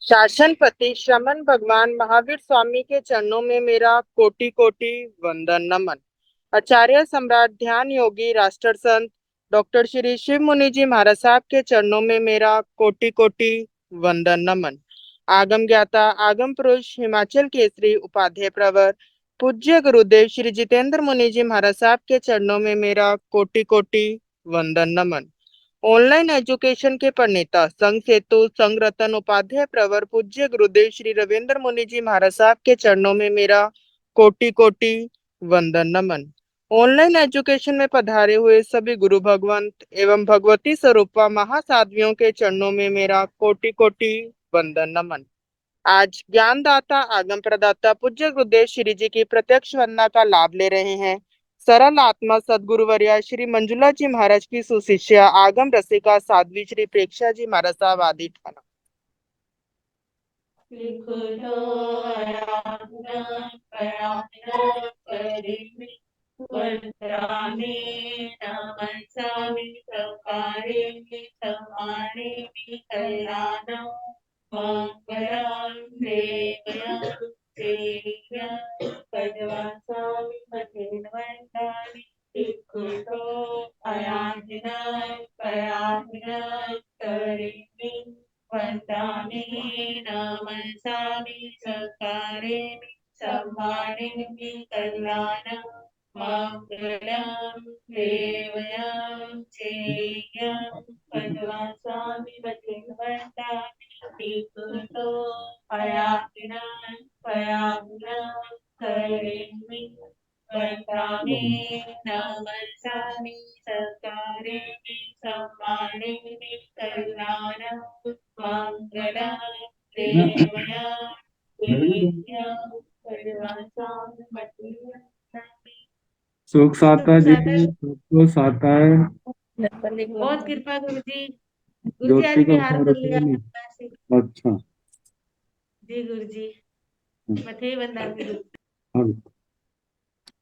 शासनपति श्रमण भगवान महावीर स्वामी के चरणों में मेरा कोटि कोटि वंदन नमन। आचार्य सम्राट ध्यान योगी राष्ट्र संत डॉक्टर श्री शिव मुनि जी महाराज साहब के चरणों में मेरा कोटि कोटि वंदन नमन। आगम ज्ञाता आगम पुरुष हिमाचल केसरी उपाध्याय प्रवर पूज्य गुरुदेव श्री जितेंद्र मुनि जी महाराज साहब के चरणों में मेरा कोटि कोटि वंदन नमन। ऑनलाइन एजुकेशन के प्रणेता संघ सेतु संघ रतन उपाध्याय प्रवर पूज्य गुरुदेव श्री रविंद्र मुनि जी महाराज साहब के चरणों में मेरा कोटि कोटि वंदन नमन। ऑनलाइन एजुकेशन में पधारे हुए सभी गुरु भगवंत एवं भगवती स्वरूपा महासाध्वियों के चरणों में मेरा कोटि कोटि वंदन नमन। आज ज्ञानदाता आगम प्रदाता पूज्य गुरुदेव श्री जी की प्रत्यक्ष वंदना का लाभ ले रहे हैं सरल आत्मा सदगुरुवर्या श्री मंजुला जी महाराज की सुशिष्या आगम रसिका साध्वी श्री प्रेक्षा जी महाराज साहब आदि ठाना। सुख साता जी सबको साता है। बहुत कृपा गुरु जी। गुरु जी आज ज्योति का बिहार कर लिया नहीं। से। अच्छा। जी गुरु जी मथे बंदा गुरु। हाँ।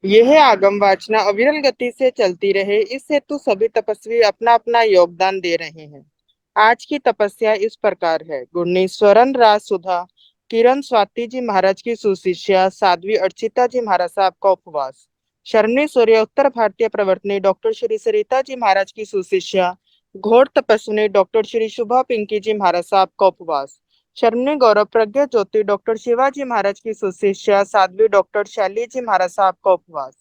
यह आगम वाचना अविरल गति से चलती रहे इस हेतु सभी तपस्वी अपना अपना योगदान दे रहे हैं। आज की तपस्या इस प्रकार है। गुरनी स्वरण राज सुधा किरण स्वाति जी महाराज की सुशिष्या साध्वी अर्चिता जी महाराज साहब का उपवास। शरणी सूर्य उत्तर भारतीय प्रवर्तनी डॉक्टर श्री सरिता जी महाराज की सुशिष्या घोर तपस्विनी डॉक्टर श्री शुभा पिंकी जी महाराज साहब का उपवास। शरणी गौरव प्रज्ञा ज्योति डॉक्टर शिवाजी महाराज की सुशिष्या साध्वी डॉक्टर शैली जी महाराज साहब का उपवास।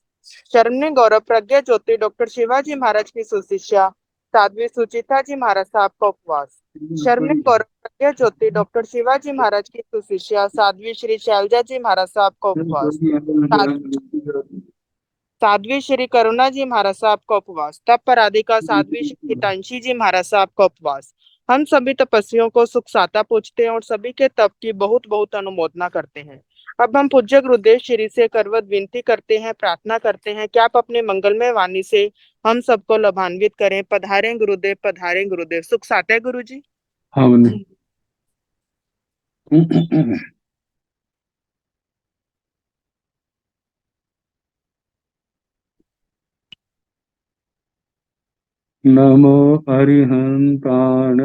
शरणी गौरव प्रज्ञा ज्योति डॉक्टर शिवाजी महाराज की सुशिष्या साध्वी सुचिता जी महाराज साहब का उपवास। शरणी गौरव प्रज्ञा ज्योति डॉक्टर शिवाजी महाराज की सुशिष्या साध्वी श्री शैलजा जी महाराज साहब का उपवास। साध्वी श्री करुणा जी महाराज साहब का उपवास। तप पराधिका साध्वी श्री हितांशी जी महाराज साहब का उपवास। हम सभी तपस्वियों को सुख साता पूछते हैं और सभी के तप की बहुत बहुत अनुमोदना करते हैं। अब हम पूज्य गुरुदेव श्री से करवत विनती करते हैं, प्रार्थना करते हैं कि आप अपने मंगलमय वाणी से हम सबको लाभान्वित करें। पधारें गुरुदेव, पधारें गुरुदेव। सुख साता है गुरु जी। हाँ। नमो अरिहंताण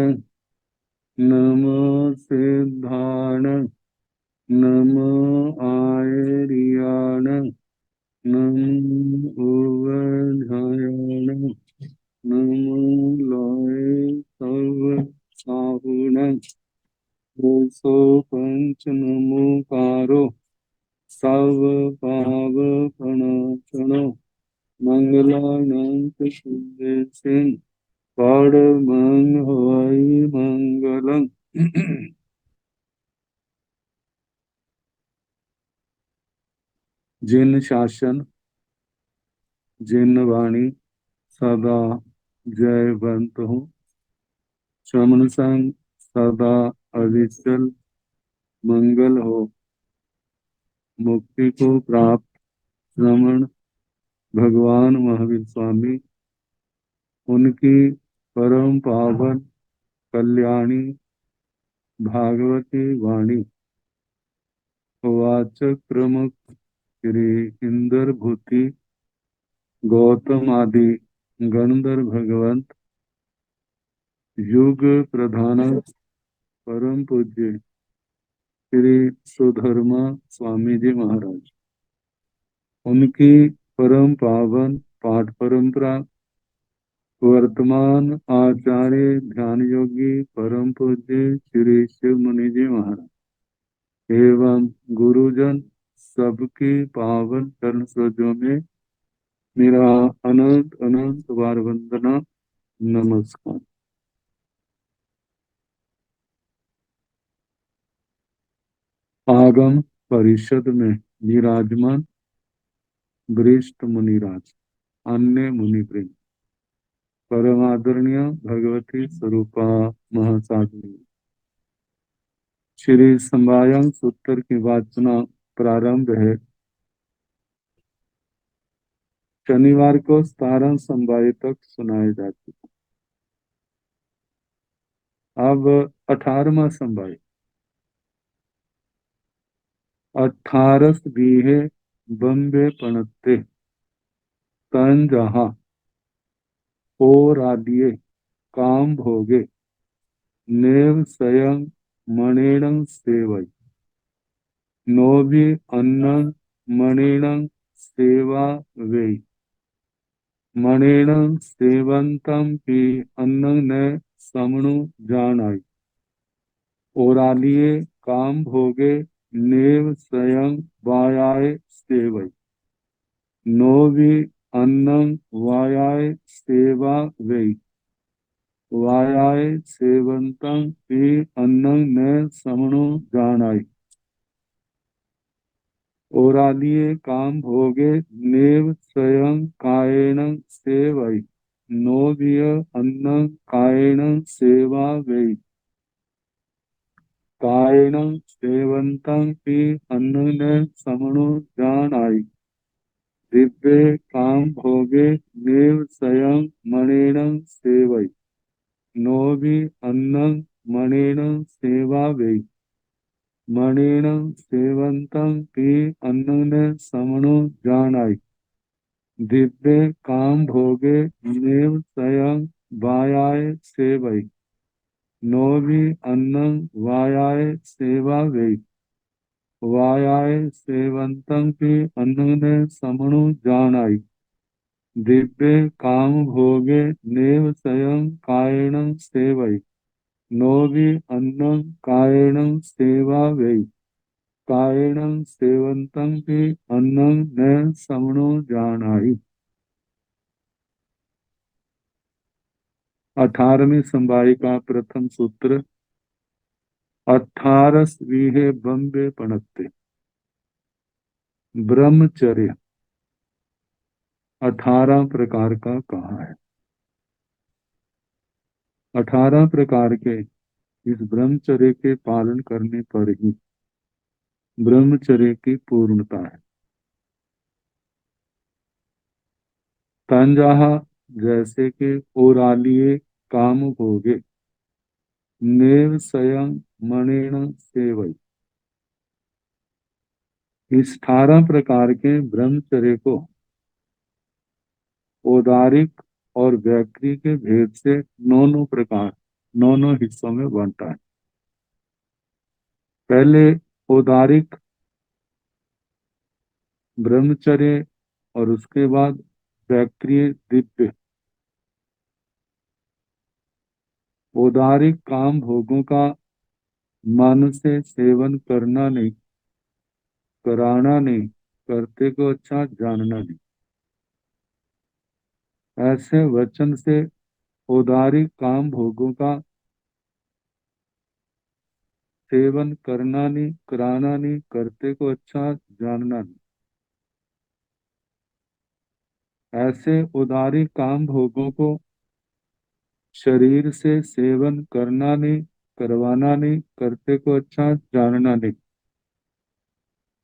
नमो सिद्धाण नमो आयर्याण नमो ओवधायण नमो लय सर्व साहुण सो पंच नमोकारो सर्व पाव प्रणाशनो मंगलानां सिंह परमं हरि मंगलम। जिन शासन जिन वाणी सदा जयवंत हो श्रमण संग सदा अविचल मंगल हो मुक्ति को प्राप्त श्रमण भगवान महावीर स्वामी उनकी परम पावन कल्याणी भागवती वाणी वाचक प्रमुख श्री इंद्र भूति गौतम आदि गणधर भगवंत युग प्रधान परम पूज्य श्री सुधर्मा स्वामी जी महाराज, उनकी परम पावन पाठ परंपरा वर्तमान आचार्य ध्यान योगी परम पूज्य श्री शिव मुनि जी महाराज एवं गुरुजन सबकी पावन चरण सरोजों में मेरा अनंत अनंत बार वंदना, नमस्कार। आगम परिषद में विराजमान वरिष्ठ मुनिराज, अन्य मुनिवृंद, परम आदरणीय भगवती स्वरूपा महासाध्वी, श्री संवायम सूत्र की वाचना प्रारंभ है। शनिवार को 17 संवाय तक सुनाए जाते। अब 18वां संवाय। 18 बीहे बम्बे पणते तन जहा और आदिये काम भोगे नेव स्वयं मणिणं सेवय नोभि अन्नं मणिणं सेवा वे मणिणं सेवंतं पी अन्नं न समणु जानाय ओरालिये काम भोगे नेव स्वयं वायाय सेवय नोभि अन्नं वायाय सेवा वे वायाय सेवंतं पी अन्नं न समणु जानाय ओरालिये काम भोगे नेव स्वयं कायेन सेवय नोभिय अन्नं कायेन सेवा वे कायेन सेवंतं पी अन्नं न समणु जानाय दिव्ये काम भोगे नेव स्वयं मणिणं सेवय नोभि अन्नं मणिणं सेवा वे मणिणं सेवंतं पी अन्नं न समणु जानाय दिव्ये काम भोगे नेव स्वयं वायाय सेवय नोभि अन्नं वायाय सेवा वे वायाय सेवंतं पी अन्नं न समणु जानाय दिव्ये काम भोगे नेव स्वयं कायेन सेवय नोभि अन्नं कायेन सेवा वे कायेन सेवंतं पी अन्नं न समणु जानाय। 18वीं संवाई का प्रथम सूत्र। 18 वीहे बम्बे पणत्ते। ब्रह्मचर्य 18 प्रकार का कहा है। 18 प्रकार के इस ब्रह्मचर्य के पालन करने पर ही ब्रह्मचर्य की पूर्णता है। तंजाहा जैसे कि ओरालिये काम भोगे नेव स्वयं मणिण सेवय। इस 18 प्रकार के ब्रह्मचर्य को औदारिक और व्याक्री के भेद से 9 प्रकार 9 हिस्सों में बांटा है। पहले औदारिक ब्रह्मचर्य और उसके बाद व्याक्रिय दिव्य। औदारिक काम भोगों का मन से सेवन करना नहीं, कराना नहीं, करते को अच्छा जानना नहीं। ऐसे वचन से औदारिक काम भोगों का सेवन करना नहीं, कराना नहीं, करते को अच्छा जानना नहीं। ऐसे औदारिक काम भोगों को शरीर से सेवन करना नहीं, करवाना नहीं, करते को अच्छा जानना नहीं।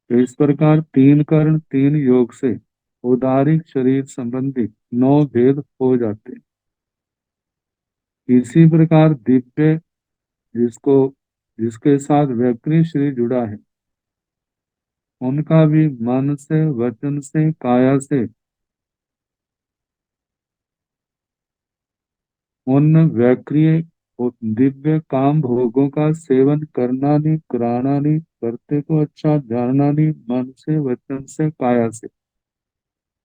तो इस प्रकार 3 कर्ण 3 योग से औदारिक शरीर संबंधी 9 भेद हो जाते। इसी प्रकार दिव्य जिसको जिसके साथ वैक्री शरीर जुड़ा है उनका भी मन से, वचन से, काया से उन वैक्रिय वो दिव्य काम भोगों का सेवन करना नहीं, कराना नहीं, करते को अच्छा जानना नहीं, मन से, वचन से, काया से,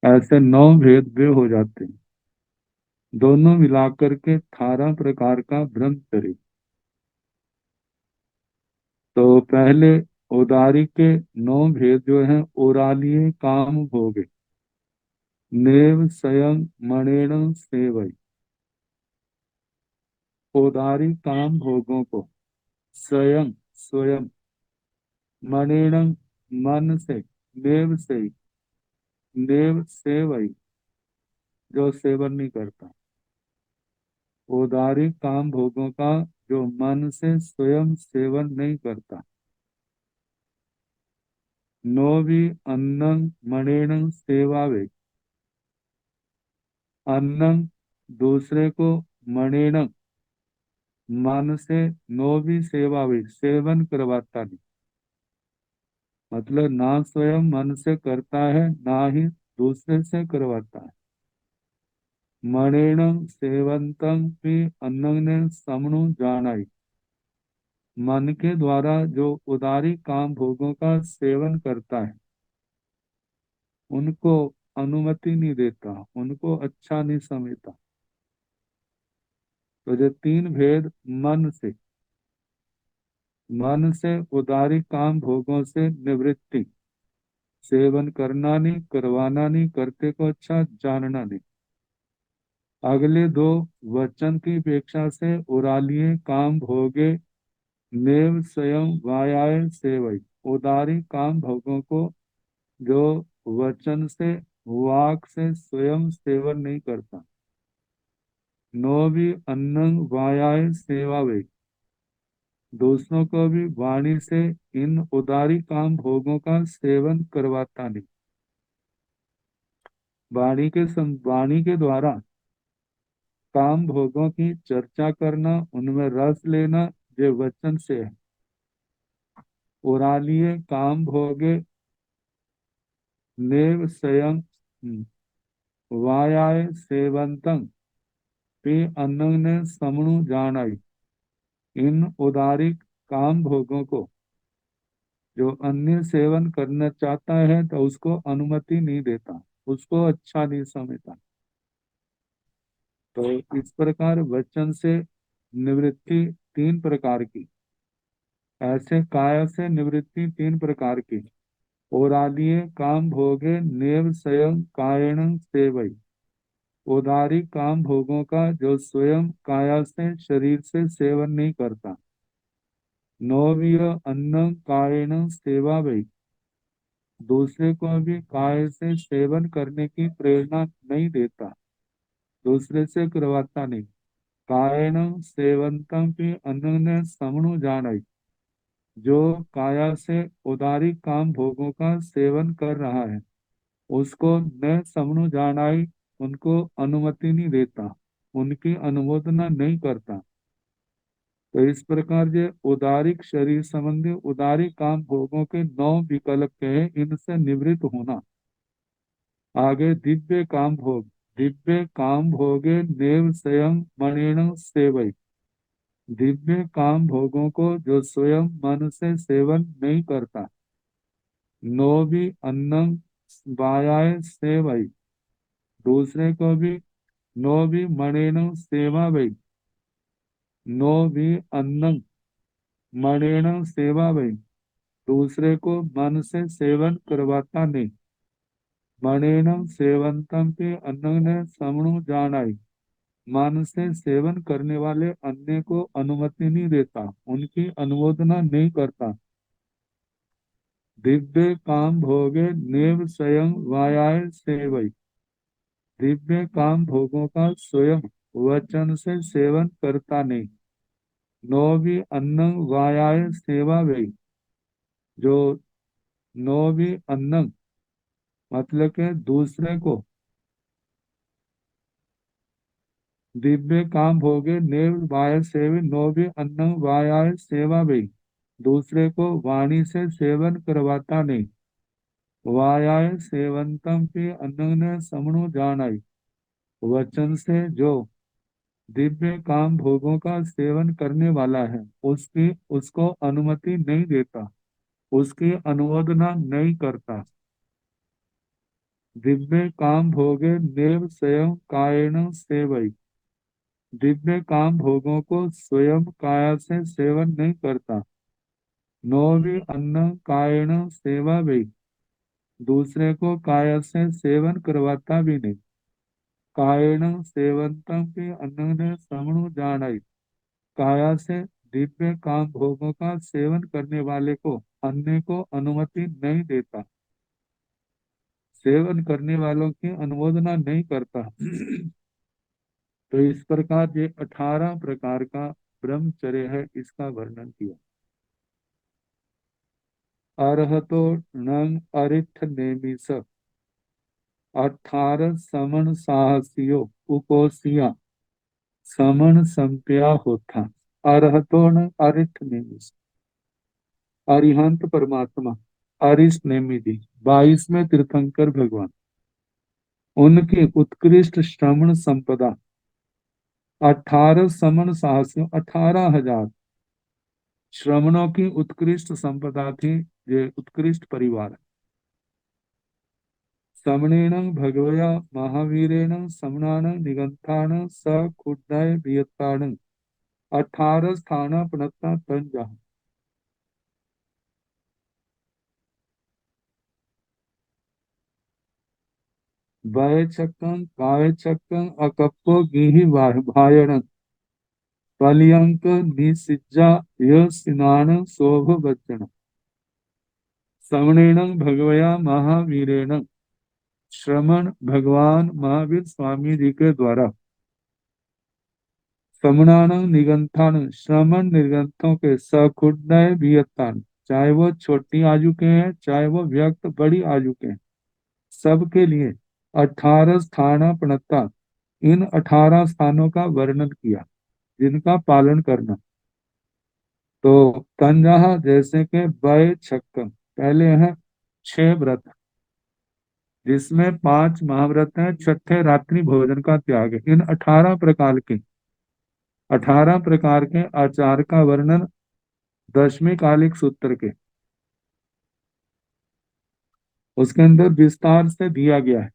ऐसे 9 भेद वे हो जाते हैं। दोनों मिलाकर के 18 प्रकार का ब्रह्मचर्य। तो पहले उदारी के 9 भेद जो हैं, ओरालिये काम भोगे, नेव स्वयं मणेण सेवई। उदारी काम भोगों को स्वयं स्वयं मणेण मन से, नेव से, नेव सेवई जो सेवन नहीं करता। उदारी काम भोगों का जो मन से स्वयं सेवन नहीं करता। नो भी अन्नं मणेन सेवावे, अन्न दूसरे को मणेन मन से, नो भी सेवावे सेवन करवाता नहीं। मतलब ना स्वयं मन से करता है, ना ही दूसरे से करवाता है। मणेन सेवंतम भी अन्न ने समणु जानाई। मन के द्वारा जो उदारी काम भोगों का सेवन करता है, उनको अनुमति नहीं देता, उनको अच्छा नहीं समझता। तो जो 3 भेद मन से उदारी काम भोगों से निवृत्ति, सेवन करना नहीं, करवाना नहीं, करते को अच्छा जानना नहीं। अगले 2 वचन की अपेक्षा से उरालिये काम भोगे, नेव स्वयं वायाय सेवई। उदारी काम भोगों को जो वचन से, वाक से स्वयं सेवन नहीं करता। नो भी अन्न वायाय सेवा वे, दूसरों को भी वाणी से इन उदारी काम भोगों का सेवन करवाता नहीं। वाणी के द्वारा काम भोगों की चर्चा करना, उनमें रस लेना, ये वचन से है। उरालिये काम भोगे, नेव स्वयं वायाय सेवंतं पे अन्न ने समणु जानाई। इन उदारी काम भोगों को जो अन्य सेवन करना चाहता है तो उसको अनुमति नहीं देता, उसको अच्छा नहीं समझता। तो इस प्रकार वचन से निवृत्ति 3 प्रकार की, ऐसे काय से निवृत्ति 3 प्रकार की। ओरालिये काम भोगे, नेव स्वयं कायण सेवई। उदारी काम भोगों का जो स्वयं काया से, शरीर से सेवन नहीं करता। नौवीय अन्न कायण सेवा भई, दूसरे को भी काय से सेवन करने की प्रेरणा नहीं देता, दूसरे से करवाता नहीं। कायण सेवंतम भी अन्न ने समणु जानाई, जो काया से उदारी काम भोगों का सेवन कर रहा है, उसको न समणु जानाई, उनको अनुमति नहीं देता, उनकी अनुमोदना नहीं करता। तो इस प्रकार ये उदारिक शरीर संबंधी उदारी काम भोगों के 9 विकल्प हैं, इनसे निवृत्त होना। आगे दिव्य काम भोगे, नेव स्वयं मणिण सेवई। दिव्य काम भोगों को जो स्वयं मन से सेवन नहीं करता। नो भी अन्न वायाय सेवई, दूसरे को भी नो भी मणिण सेवा भई। नो भी अन्न मणिण सेवा भई, दूसरे को मन से सेवन करवाता नहीं। मणिनम सेवंतम पे अन्न ने समणु जानाई, मन से सेवन करने वाले अन्य को अनुमति नहीं देता, उनकी अनुमोदना नहीं करता। दिव्य काम भोगे, नेव स्वयं वायाय सेवई। दिव्य काम भोगों का स्वयं वचन से सेवन करता नहीं। नो भी अन्न वायाय सेवा वे, जो नो भी अन्न मतलब के दूसरे को, दिव्य काम भोगे, नेव वाय सेव, नो भी अन्न वायाय सेवा भी, दूसरे को वाणी से सेवन करवाता नहीं। वायाय सेवंतम भी अन्न ने समणु जानाई, वचन से जो दिव्य काम भोगों का सेवन करने वाला है, उसकी उसको अनुमति नहीं देता, उसकी अनुमोदना नहीं करता। दिव्य काम भोगे देव स्वयं कायेन सेवई। दिव्य काम भोगों को स्वयं काया से सेवन नहीं करता। नो भी अन्न कायेन सेवा वे। दूसरे को काया से सेवन करवाता भी नहीं। कायेन सेवंतम भी अन्न समणु जानाई। काया से दिव्य काम भोगों का सेवन करने वाले को अन्य को अनुमति नहीं देता, सेवन करने वालों की अनुमोदना नहीं करता। तो इस प्रकार ये 18 प्रकार का ब्रह्मचर्य है, इसका वर्णन किया। अरहतो नंग अरिठ नेमिस। 18 समन साहसियो उकोसिया समन संप्या होता। अरहतो न अरिठ नेमिस। अरिहंत परमात्मा अरिष्ट नेमि जी 22वें तीर्थंकर भगवान, उनकी उत्कृष्ट श्रवण संपदा 18 समन साहसियों 18,000 श्रवणों की उत्कृष्ट संपदा थी। ये उत्कृष्ट परिवार। समणेन भगवया महावीरेण समणान निगंथान स खुदाय वियतान। 18 स्थान पनत्ता तंजा। वय चक्कं काय चक्कं अकप्पो गिहि भायण। पलियंक निसिज्जा य सिनान शोभ बच्चन। श्रवणेन भगवया महावीरेण। श्रमण भगवान महावीर स्वामी जी के द्वारा। समणान निगंथान श्रमण निर्गंथों के सकुडय वियतान, चाहे वो छोटी आयु के हैं चाहे वो व्यक्त बड़ी आयु के हैं, सबके लिए 18 स्थान प्रणता। इन 18 स्थानों का वर्णन किया जिनका पालन करना। तो तंजहा जैसे के वय छक्कन, पहले है 6 व्रत जिसमें 5 महाव्रत हैं, छठे रात्रि भोजन का त्याग है। इन 18 प्रकार के आचार का वर्णन 10वें कालिक सूत्र के उसके अंदर विस्तार से दिया गया है।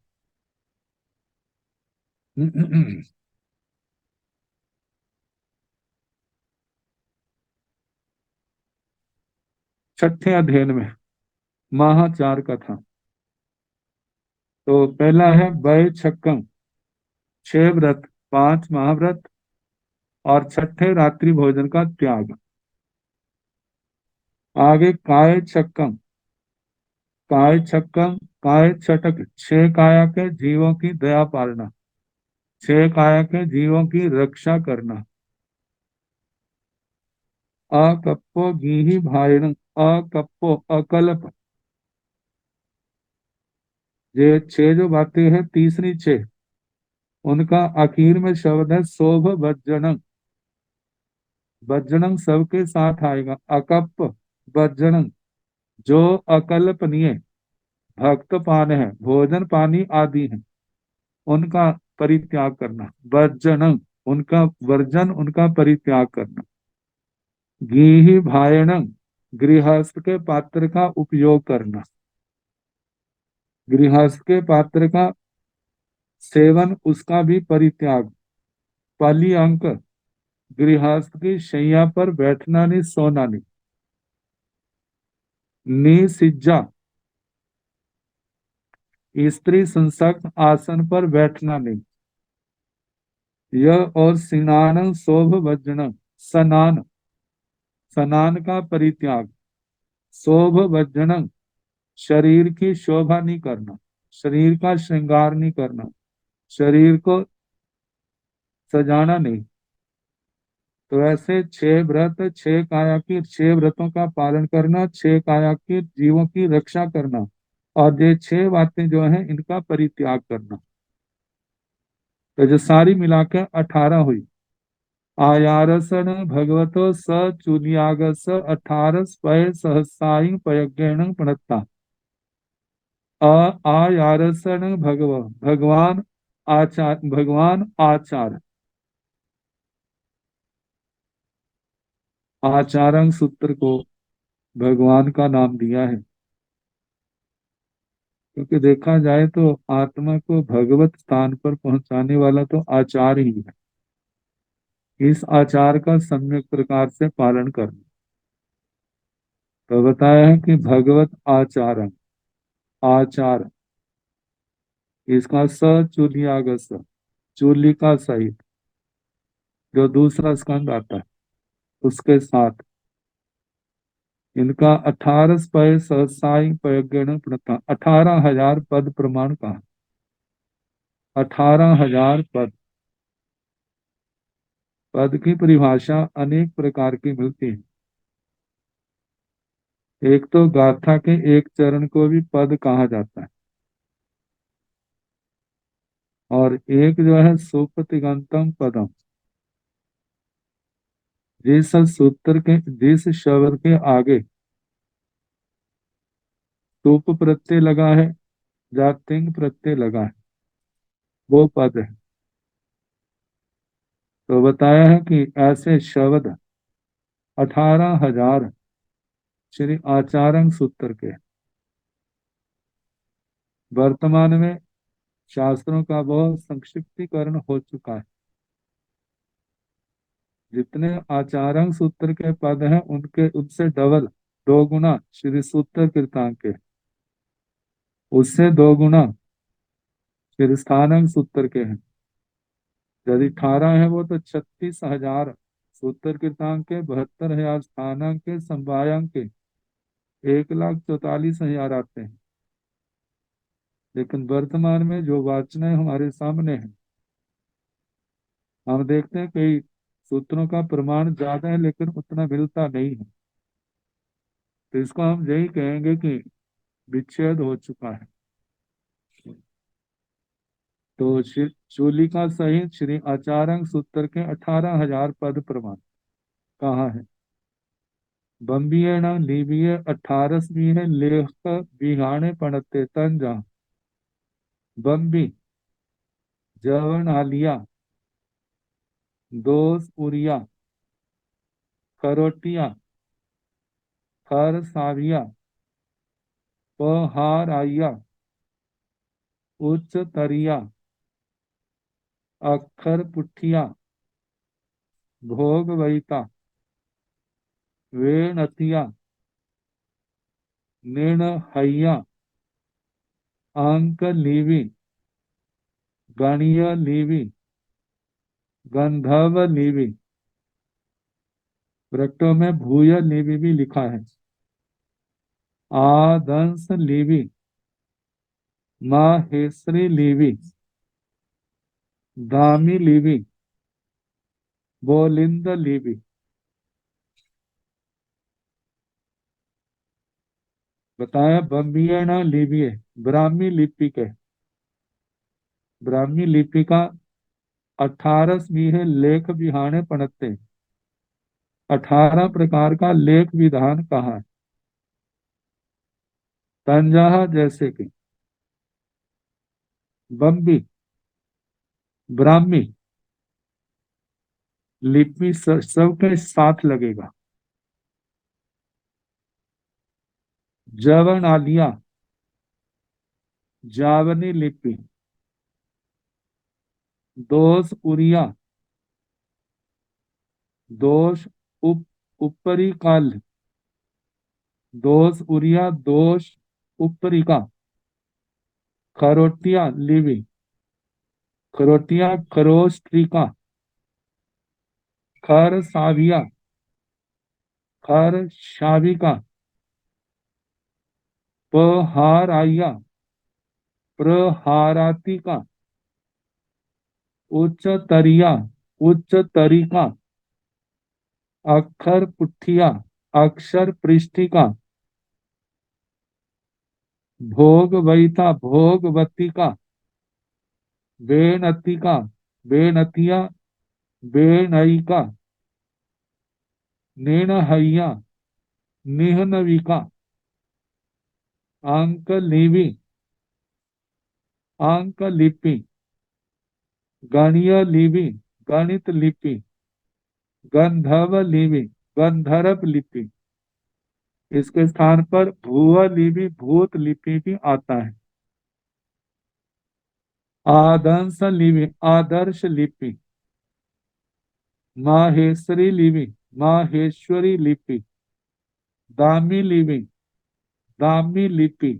छठे अध्ययन में महाचार का था। तो पहला है वय छक्कम, 6 व्रत, 5 महाव्रत और छठे रात्रि भोजन का त्याग। आगे काय छक्कम, काय छक्कम काय छटक, 6 काया के जीवों की दया पालना, 6 काया के जीवों की रक्षा करना। अकप्पो गीहि भाइण, अकप्पो अकल्प, ये 6 जो बातें हैं, तीसरी 6 उनका आखिर में शब्द है शोभ वज्जनम। वज्जनम सबके साथ आएगा। अकप वज्जनम, जो अकल्पनीय भक्त पान है, भोजन पानी आदि है, उनका परित्याग करना। वर्जनम, उनका वर्जन, उनका परित्याग करना। गीहि भायणम, गृहस्थ के पात्र का उपयोग करना। गृहस्थ के पात्र का सेवन, उसका भी परित्याग। पली अंक, गृहस्थ की शैया पर बैठना नहीं, सोना नहीं। निसिज्जा, स्त्री संसक्त आसन पर बैठना नहीं। यह और स्नान शोभ वज्जन, स्नान, स्नान का परित्याग। शोभ वज्जन, शरीर की शोभा नहीं करना, शरीर का श्रृंगार नहीं करना, शरीर को सजाना नहीं। तो ऐसे 6 व्रत, 6 काया की, 6 व्रतों का पालन करना, 6 काया के जीवों की रक्षा करना, और ये 6 बातें जो हैं इनका परित्याग करना। तो जो सारी मिला के 18 हुई। आयारसन भगवतो स चुनियागस 18 पय सहसाई पयज्ञेन प्रणता। आयारसन भगवान आचार, भगवान आचार, आचारंग सूत्र को भगवान का नाम दिया है, क्योंकि देखा जाए तो आत्मा को भगवत स्थान पर पहुंचाने वाला तो आचार ही है। इस आचार का सम्यक प्रकार से पालन करना। तो बताया है कि भगवत आचारम, आचार, इसका स चूलियाग स, चूली का सहित, जो दूसरा स्कंद आता है उसके साथ, इनका 18 पय सहसाई पयगण प्रथा, 18,000 पद प्रमाण का, 18,000 पद। पद की परिभाषा अनेक प्रकार की मिलती है। एक तो गाथा के एक चरण को भी पद कहा जाता है, और एक जो है सुपतिगंतम पदम, जिस सूत्र के, जिस शब्द के आगे सुप प्रत्यय लगा है या तिंग प्रत्यय लगा है, वो पद है। तो बताया है कि ऐसे शब्द 18,000 श्री आचार्य सूत्र के। वर्तमान में शास्त्रों का बहुत संक्षिप्तीकरण हो चुका है। जितने आचार्य सूत्र के पद हैं उनके उनसे डबल, 2 गुना श्री सूत्र कृतांक के, उससे 2 गुना श्री स्थानांक सूत्र के हैं। यदि 18 है वो तो 36,000 सूत्र कृतांक के, 72,000 स्थानांक के, संवायांक के 1,44,000 आते हैं। लेकिन वर्तमान में जो वाचनाएं हमारे सामने हैं, हम देखते हैं कई सूत्रों का प्रमाण ज्यादा है लेकिन उतना मिलता नहीं है। तो इसको हम यही कहेंगे कि विच्छेद हो चुका है। तो चूलिका सहित श्री आचार्य सूत्र के 18,000 पद प्रमाण कहाँ है? बम्बिये न लीबिये 18वीं है, लेख बिहाने पढ़ते तंजा, बम्बी, जवन आलिया, दोस उरिया, खरोटिया, खर साविया, पहार आइया, उच्च तरिया, अक्षर पुठिया, भोग वैता, वेणतिया, निर्णहैया, अंक लीवी, गणीय लीवी, गंधर्व लीवी, वृत्तों में भूय लीवी भी लिखा है, आदंस लीवी, माहेश्वरी लीवी, दामी लीवी, बोलिंद लीवी। बताया बम्बियन लिपि, ब्राह्मी लिपि के, ब्राह्मी लिपि का 18वीं है, लेख बिहाने पढ़ते, 18 प्रकार का लेख विधान कहा है। तंजाहा जैसे कि बम्बी, ब्राह्मी लिपि सबके साथ लगेगा। जवन आलिया, जावनी लिपि, दोष उरिया, दोष ऊपरी काल, दोष उरिया, दोष ऊपरी का, खरोटिया लिवि, खरोटिया खरोश त्रिका, खर साविया, खर शाविका, पहाराया, प्रहारातिका, उच्च तरिया, उच्च तरिका, अक्षर पुठिया, अक्षर पृष्ठिका, भोग वैता, भोगवतिका, बेनतिका, बेनतिया, बेनयिका, निर्णहैया, निहनविका, अंक लिपि, अंक लिपि, गणीय लिपि, गणित लिपि, गंधर्व लिपि, गंधर्व लिपि, इसके स्थान पर भुव लिपि, भूत लिपि भी आता है। आदर्श लिपि, आदर्श लिपि, माहेश्वरी लिपि, माहेश्वरी लिपि, दामी लिपि, दामी लिपि,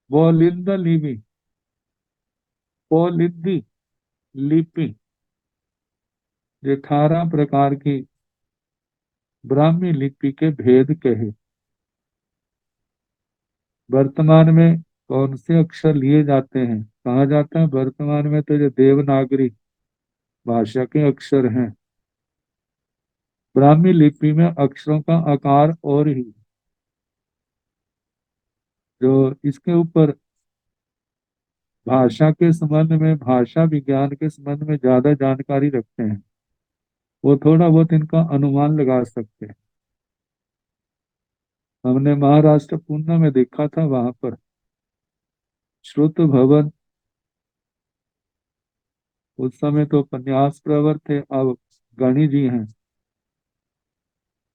बोलिंद लिपि, पोलिंदी लिपि, ये 18 प्रकार की ब्राह्मी लिपि के भेद कहे। वर्तमान में कौन से अक्षर लिए जाते हैं? कहा जाता है वर्तमान में तो जो देवनागरी भाषा के अक्षर हैं। ब्राह्मी लिपि में अक्षरों का आकार और ही, जो इसके ऊपर भाषा के संबंध में, भाषा विज्ञान के संबंध में ज्यादा जानकारी रखते हैं, वो थोड़ा बहुत इनका अनुमान लगा सकते हैं। हमने महाराष्ट्र पूना में देखा था, वहां पर श्रुत भवन, उस समय तो उपन्यास प्रवर थे, अब गणी जी हैं,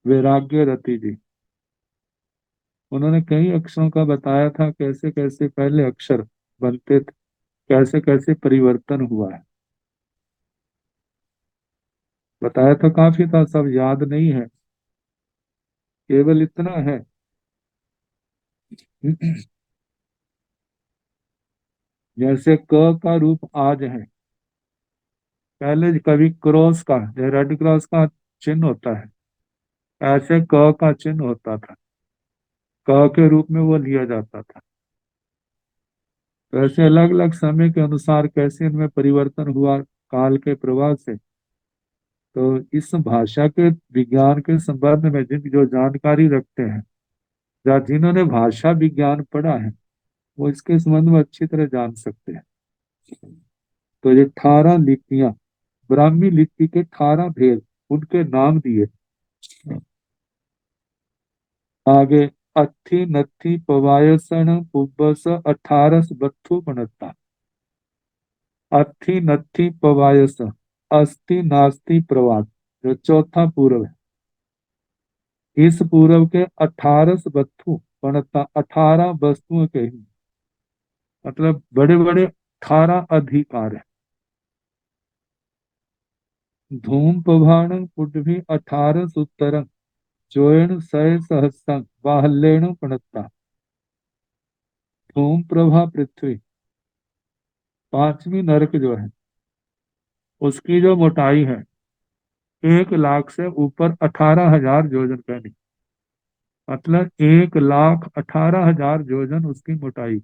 वैराग्य रति जी। उन्होंने कई अक्षरों का बताया था, कैसे कैसे पहले अक्षर बनते थे, कैसे कैसे परिवर्तन हुआ है। बताया तो काफी था, सब याद नहीं है, केवल इतना है जैसे क का रूप आज है, पहले कभी क्रॉस का, जो रेड क्रॉस का चिन्ह होता है, ऐसे क का चिन्ह होता था, क के रूप में वो लिया जाता था। तो ऐसे अलग अलग समय के अनुसार कैसे इनमें परिवर्तन हुआ काल के प्रभाव से। तो इस भाषा के विज्ञान के संबंध में जिन जो जानकारी रखते हैं, या जिन्होंने भाषा विज्ञान पढ़ा है, वो इसके संबंध में अच्छी तरह जान सकते हैं। तो ये 18 लिपियां, ब्राह्मी लिपि के 18 भेद, उनके नाम दिए। आगे अत्थि नत्थि पवायसण पुब्बस 18 बत्थु बनता। अत्थि नत्थि पवायस, अस्ति नास्ति प्रवाद, जो चौथा पूर्व है। इस पूर्व के 18 बत्थु बनता, 18 वस्तुओं के ही, मतलब बड़े बड़े 18 अधिकार है। धूम पभाण पुड्भी 18 सूत्रं, जोयण सय सहस्रं बाहल्येण पणता। धूम प्रभा पृथ्वी, पांचवी नरक जो है, उसकी जो मोटाई है 1 लाख से ऊपर 18,000 योजन कहनी, मतलब 1,18,000 योजन उसकी मोटाई।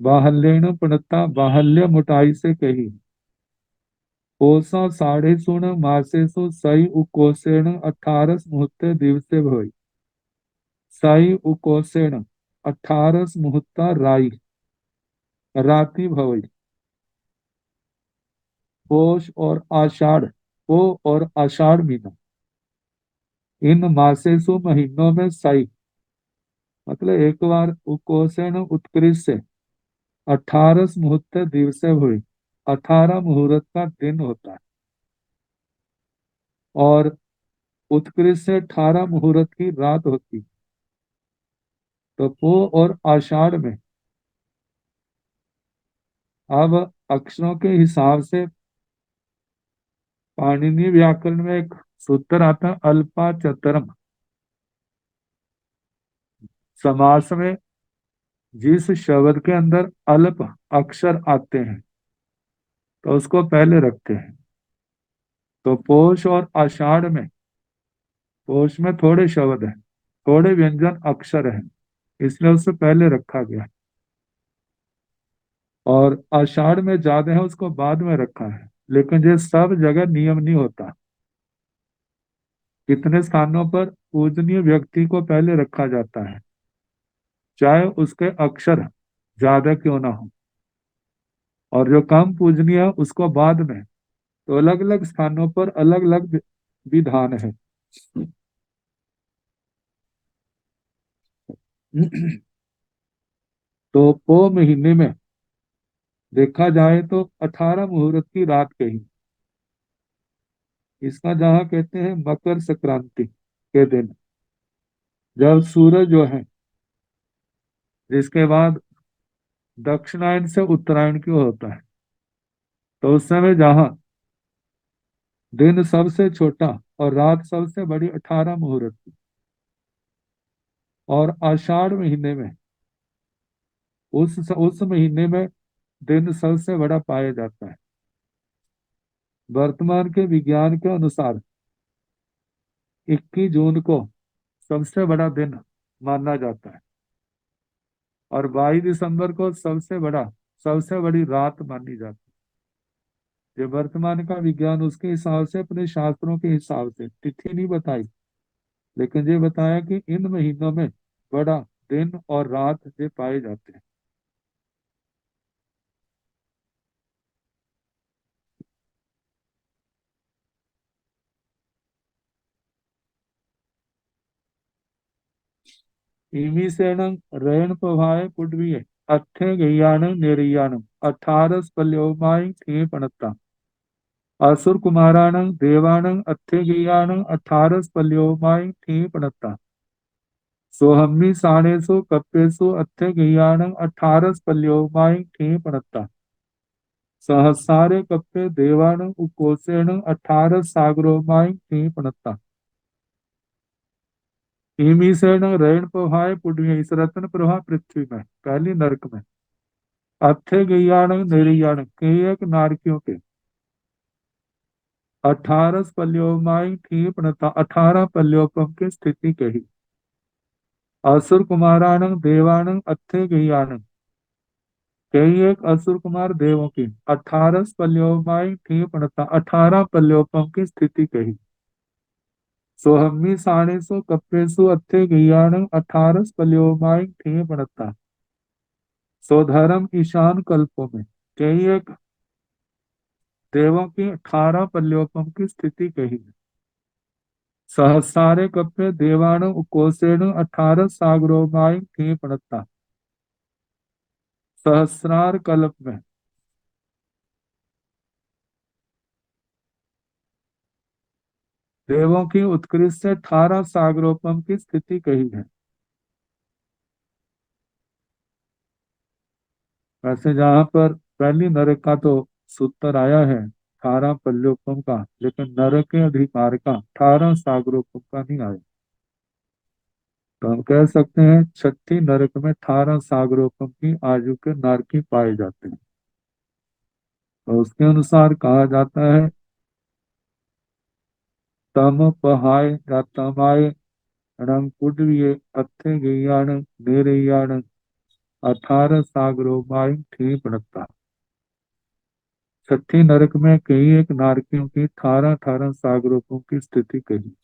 बाहल्येण पणता, बाहल्य मोटाई से कही। कोसा साढ़े सुण मासेसु सई उकोसेण 18 मुहूर्ते दिवसे भई। सई उकोसेण 18 मुहूर्ता राई, राति भवई। पोष और आषाढ़, पो और आषाढ़ महीना, इन मासेसु महीनों में सई, मतलब एक बार उकोसेण उत्कृष्ट से 18 मुहूर्त दिवसे हुई, 18 मुहूर्त का दिन होता है। और उत्कृष्ट से 18 मुहूर्त की रात होती। तो पो और आषाढ़ में, अब अक्षरों के हिसाब से पाणिनि व्याकरण में एक सूत्र आता है, अल्पा चतरम। समास में जिस शब्द के अंदर अल्प अक्षर आते हैं, तो उसको पहले रखते हैं। तो पोष और आषाढ़ में, पोष में थोड़े शब्द हैं, थोड़े व्यंजन अक्षर हैं, इसलिए उससे पहले रखा गया। और आषाढ़ में ज्यादा है, उसको बाद में रखा है। लेकिन ये सब जगह नियम नहीं होता। कितने स्थानों पर पूजनीय व्यक्ति को पहले रखा जाता है, चाहे उसके अक्षर ज्यादा क्यों ना हो, और जो कम पूजनीय है उसको बाद में। तो अलग अलग स्थानों पर अलग अलग विधान है। तो पो महीने में देखा जाए तो 18 मुहूर्त की रात कही, इसका जहाँ कहते हैं मकर संक्रांति के दिन, जब सूरज जो है, जिसके बाद दक्षिणायन से उत्तरायण की ओर होता है, तो उस समय जहाँ दिन सबसे छोटा और रात सबसे बड़ी 18 मुहूर्त की, और आषाढ़ महीने में उस महीने में दिन सबसे बड़ा पाया जाता है। वर्तमान के विज्ञान के अनुसार 21 जून को सबसे बड़ा दिन माना जाता है, और 22 दिसंबर को सबसे बड़ी रात मानी जाती है। ये वर्तमान का विज्ञान उसके हिसाब से, अपने शास्त्रों के हिसाब से तिथि नहीं बताई, लेकिन ये बताया कि इन महीनों में बड़ा दिन और रात ये पाए जाते हैं। ईमीसेनं रेण पवाय पुडविये अथे गयानं नेरियानं 18 पल्योमाय थे पणता असुर कुमारानं देवानं अथे गयानं 18 पल्योमाय थे पणता सोहम्मी साणेसु कप्पेसु अथे गयानं 18 पल्योमाय थे पणता सहस्रारे कप्पे देवानं उकोसेनं 18 सागरोमाय थे पणता ईमीसेन रैन प्रभाए पुण्य, इस रत्न प्रभा पृथ्वी में पहली नरक में अथे गयाण निर्याण के एक नारकियों के 18 पल्योमाई थी प्रणता 18 पल्योपम की स्थिति कही। असुर कुमाराण देवाण अथे गयाण कई एक असुर कुमार देवों की 18 पल्योमाई थी प्रणता 18 पल्योपम की स्थिति कही। सोहम्मी साणेसु कप्पेसु अथे गयाण 18 पल्योमाई थी प्रणता स्वधर्म ईशान कल्पों में कई एक देवों की 18 पल्योपम की स्थिति कही है। सहस्रारे कप्पे देवाणु उकोसेणु 18 सागरोमाई थी पड़ता सहस्रार कल्प में देवों की उत्कृष्ट से 18 सागरोपम की स्थिति कही है। वैसे जहां पर पहली नरक का तो सूत्र आया है 18 पल्योपम का, लेकिन नरक के अधिकार का 18 सागरोपम का नहीं आया। तो हम कह सकते हैं छठी नरक में 18 सागरोपम की आयु के नारकी पाए जाते हैं। तो उसके अनुसार कहा जाता है तम पहाय या तमाय रणं कुडविये अथे गियाण नेरयाण 18 सागरोमाय ठीक पड़ता। छठी नरक में कई एक नारकियों की 18 सागरों की स्थिति कही।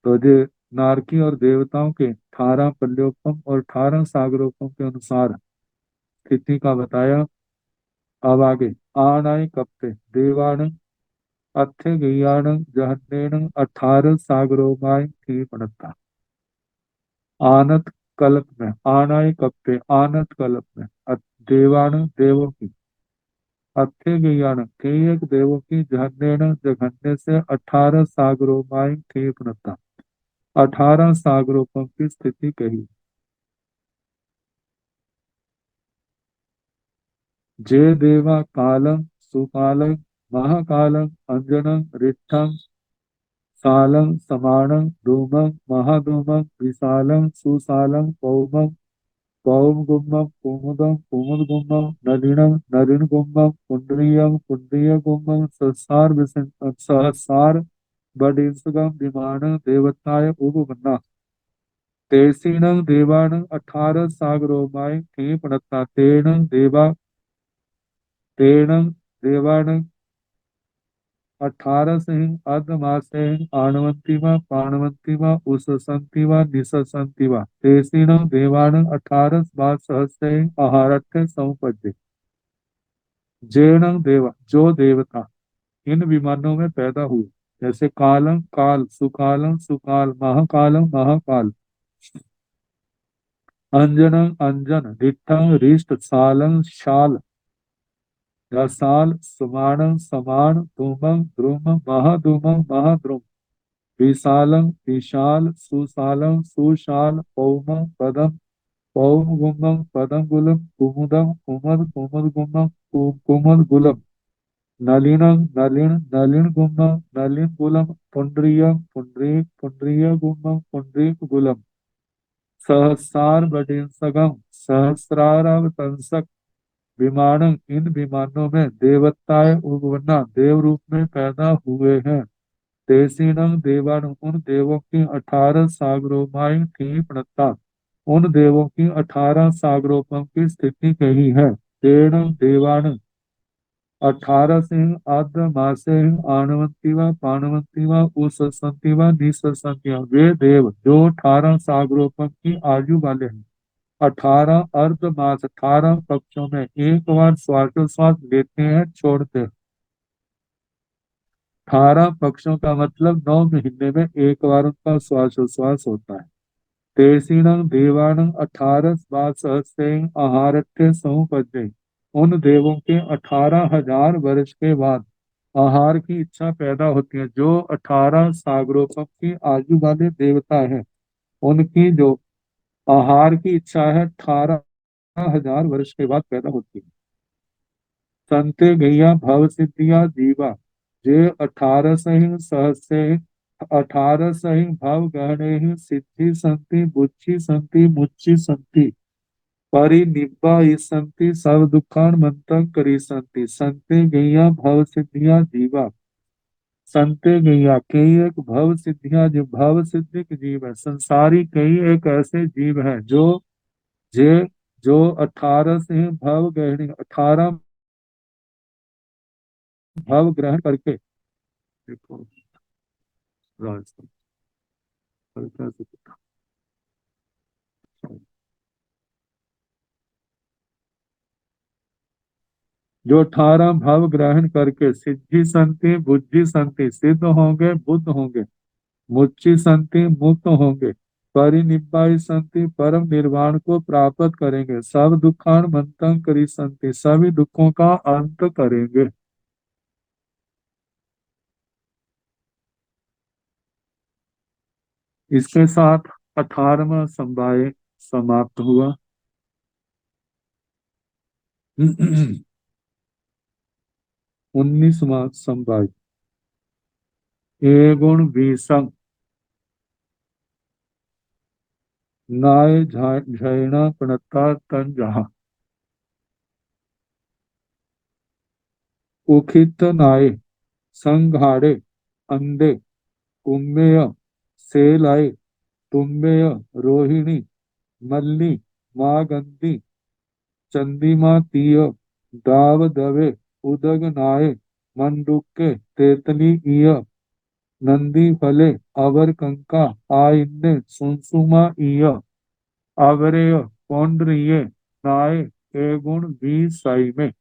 तो ये नारकी और देवताओं के 18 पल्योपम और 18 सागरोपम के अनुसार स्थिति का बताया। अब आगे आनाय कप्ते देवाण अथे गियाण जहन्नेन 18 सागरोमाय थी पड़ता। आनत कल्प में आनाय कप्ते आनत कल्प में देवाण देवों की अथे गियाण के एक देवों की जहन्नेन जघन्य से 18 सागरोमाय थी पड़ता। 18 सागरोपम की स्थिति कही। जय देवा कालम सुकालम महाकालम अंजनम रिट्ठम सालम समाणम धूमम महाधूमम विशालम सुशालम पौमम पौम गुम्मम कुमुदम कुमुद गुम्मम नलिनम नलिन गुम्मम कुंडलियम कुंडलीय गुम्मम सहसार बडिंसगम विमान देवताय उपबन्ना तेसीणं देवाणं 18 सागरोमाय थी पड़ता तेणं देवाणं 18 सिंह अर्धमासें आणवंतिमा पाणवंतिमा उससंतिमा निससंतिमा तेसीणं देवाणं 18 बार सहस्रें आहारत्य समुपज्जे जैनं देवा जो देवता इन विमानों में पैदा हुए, जैसे कालम काल सुकालम सुकाल महाकालम महाकाल अंजन अंजन रिट्ठं रिष्ट सालं शाल रसाल सुमाणं समान धूमं द्रुम महाधूमं महाद्रुम विशालं विशाल सुशालं सुशाल पौमं पदम पौम गुमं पदम गुलम कुमुदम कुमद कुमद गुमं कुमद गुलम नलिनं नलिन नलिन गुमं नलिन गुलम पुंड्रीयं पुंड्रीक पुंड्रीय गुमं पुंड्रीक गुलम सहस्रार बडिंसगम सहस्रारवतंसक विमानन इन विमानों में देवताएं उगवना देव रूप में पैदा हुए हैं। तेसीनंग देवान उन देवों की 18 सागरोमाई थी प्रणता उन देवों की 18 सागरोपम की स्थिति कही है। तेण देवान 18 सिंह आद्र मासे आणवंती व पाणवंती व उसंती व निसंती वे देव जो 18 सागरोपम की आयु वाले हैं। 18 अर्ध मास 18 पक्षों में एक बार श्वासोश्वास लेते हैं छोड़ते हैं। 18 पक्षों का मतलब 9 महीने में एक बार उनका श्वासोश्वास होता है। तेसीणं देवानं 18 सहस्रेण आहारठ्य समुपजय उन देवों के 18,000 वर्ष के बाद आहार की इच्छा पैदा होती है। जो 18 सागरोपम की आयु वाले देवता हैं उनकी जो आहार की इच्छा है 18,000 वर्ष के बाद पैदा होती है। संते गैया भव सिद्धिया जीवा जे 18 सही सहस्रे 18 सही भव गहने ही सिद्धि संति बुद्धि संति मुच्ची संति परिनिब्बा संति सब दुखान मंतं करी संति संते गैया भव सिद्धिया जीवा संते गैया कई एक भव सिद्धिया जो भव सिद्धिक जीव है। संसारी कई एक ऐसे जीव है जे जो 18 से भव गहने 18 भव ग्रहण करके देखो राजस्थान जो 18 भव ग्रहण करके सिद्धि संति बुद्धि संति सिद्ध होंगे बुद्ध होंगे मुच्ची संति मुक्त होंगे परिनिब्बाई संति परम निर्वाण को प्राप्त करेंगे सब दुखान मंतं करी संति सभी दुखों का अंत करेंगे। इसके साथ 18वां संवाय समाप्त हुआ। 19वां संवाय एगुण बीसम नाय झैणा प्रणता तन जहा उखित नाय संघाड़े अंधे कुम्मेय सेलाय तुम्बेय रोहिणी मल्ली मागंती चंदिमा तीय दाव दवे उदग नाय मंडुके तेतली इय नंदी फले अवर कंका आइन्ने सुनसुमा इय अवरेय पौंड्रिये नाय एगुण बीस साई में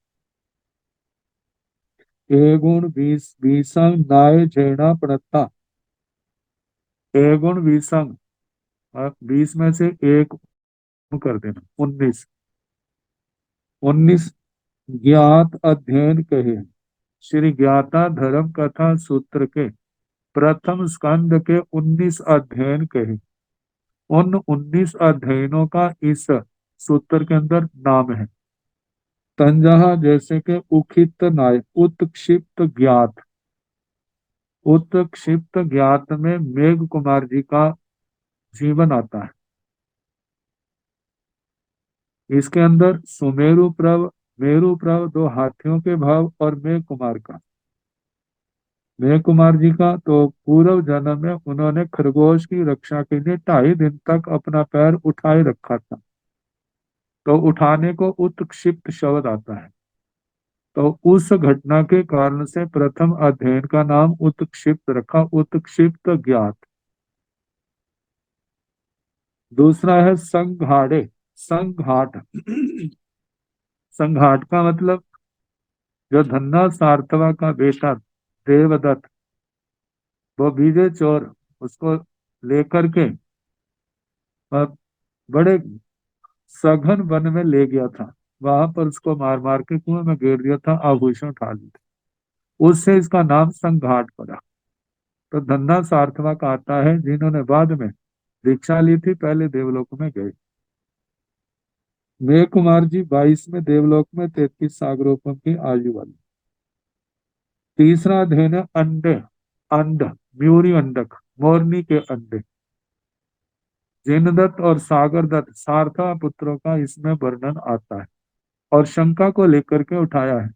एगुण बीस बीसंग नाय झेणा पड़ता एगुण बीसंग 20 में से एक कर देना 19 19 ज्ञात अध्ययन कहे श्री ज्ञाता धर्म कथा सूत्र के प्रथम स्कंद के 19 अध्ययन कहे। उन 19 अध्ययनों का इस सूत्र के अंदर नाम है। तंजहा जैसे के उखित नाय उत्क्षिप्त ज्ञात उत्क्षिप्त ज्ञात में मेघ कुमार जी का जीवन आता है। इसके अंदर सुमेरु प्रव मेरु प्रव 2 हाथियों के भाव और मेघ कुमार का मेघ कुमार जी का तो पूर्व जन्म में उन्होंने खरगोश की रक्षा के लिए 2.5 दिन तक अपना पैर उठाए रखा था तो उठाने को उत्क्षिप्त शब्द आता है। तो उस घटना के कारण से प्रथम अध्ययन का नाम उत्क्षिप्त रखा उत्क्षिप्त ज्ञात। दूसरा है संघाड़े संघाट संघाट का मतलब जो धन्ना सार्थवा का बेटा देवदत्त वो विजय चोर उसको लेकर के बड़े सघन वन में ले गया था। वहां पर उसको मार मार के कुएं में गिर दिया था, आभूषण उठा लिए थे। उससे इसका नाम संघाट पड़ा। तो धन्ना सार्थवा आता है जिन्होंने बाद में दीक्षा ली थी, पहले देवलोक में गए। मेघ कुमार जी 22वें देवलोक में 33 सागरोपम की आयु वाले। तीसरा अध्ययन है अंडे, अंड, म्यूरी अंडक, मोरनी के अंडे। जिनदत्त और सागर दत्त सारथा पुत्रों का इसमें वर्णन आता है और शंका को लेकर के उठाया है।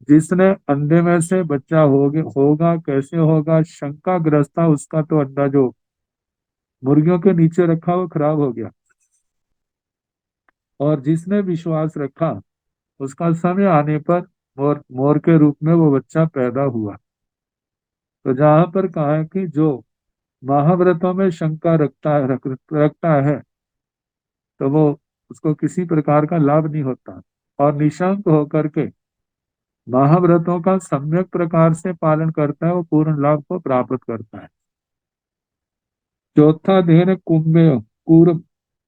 जिसने अंडे में से बच्चा होगा कैसे होगा, शंका ग्रस्त था, उसका तो अंडा जो मुर्गियों के नीचे रखा वो खराब हो गया, और जिसने विश्वास रखा उसका समय आने पर मोर मोर के रूप में वो बच्चा पैदा हुआ। तो जहां पर कहा है कि जो महाव्रतों में शंका रखता है तो वो उसको किसी प्रकार का लाभ नहीं होता, और निशंक होकर के महाव्रतों का सम्यक प्रकार से पालन करता है, वो पूर्ण लाभ को प्राप्त करता है। चौथा अध्ययन है कुंभे, कूरम,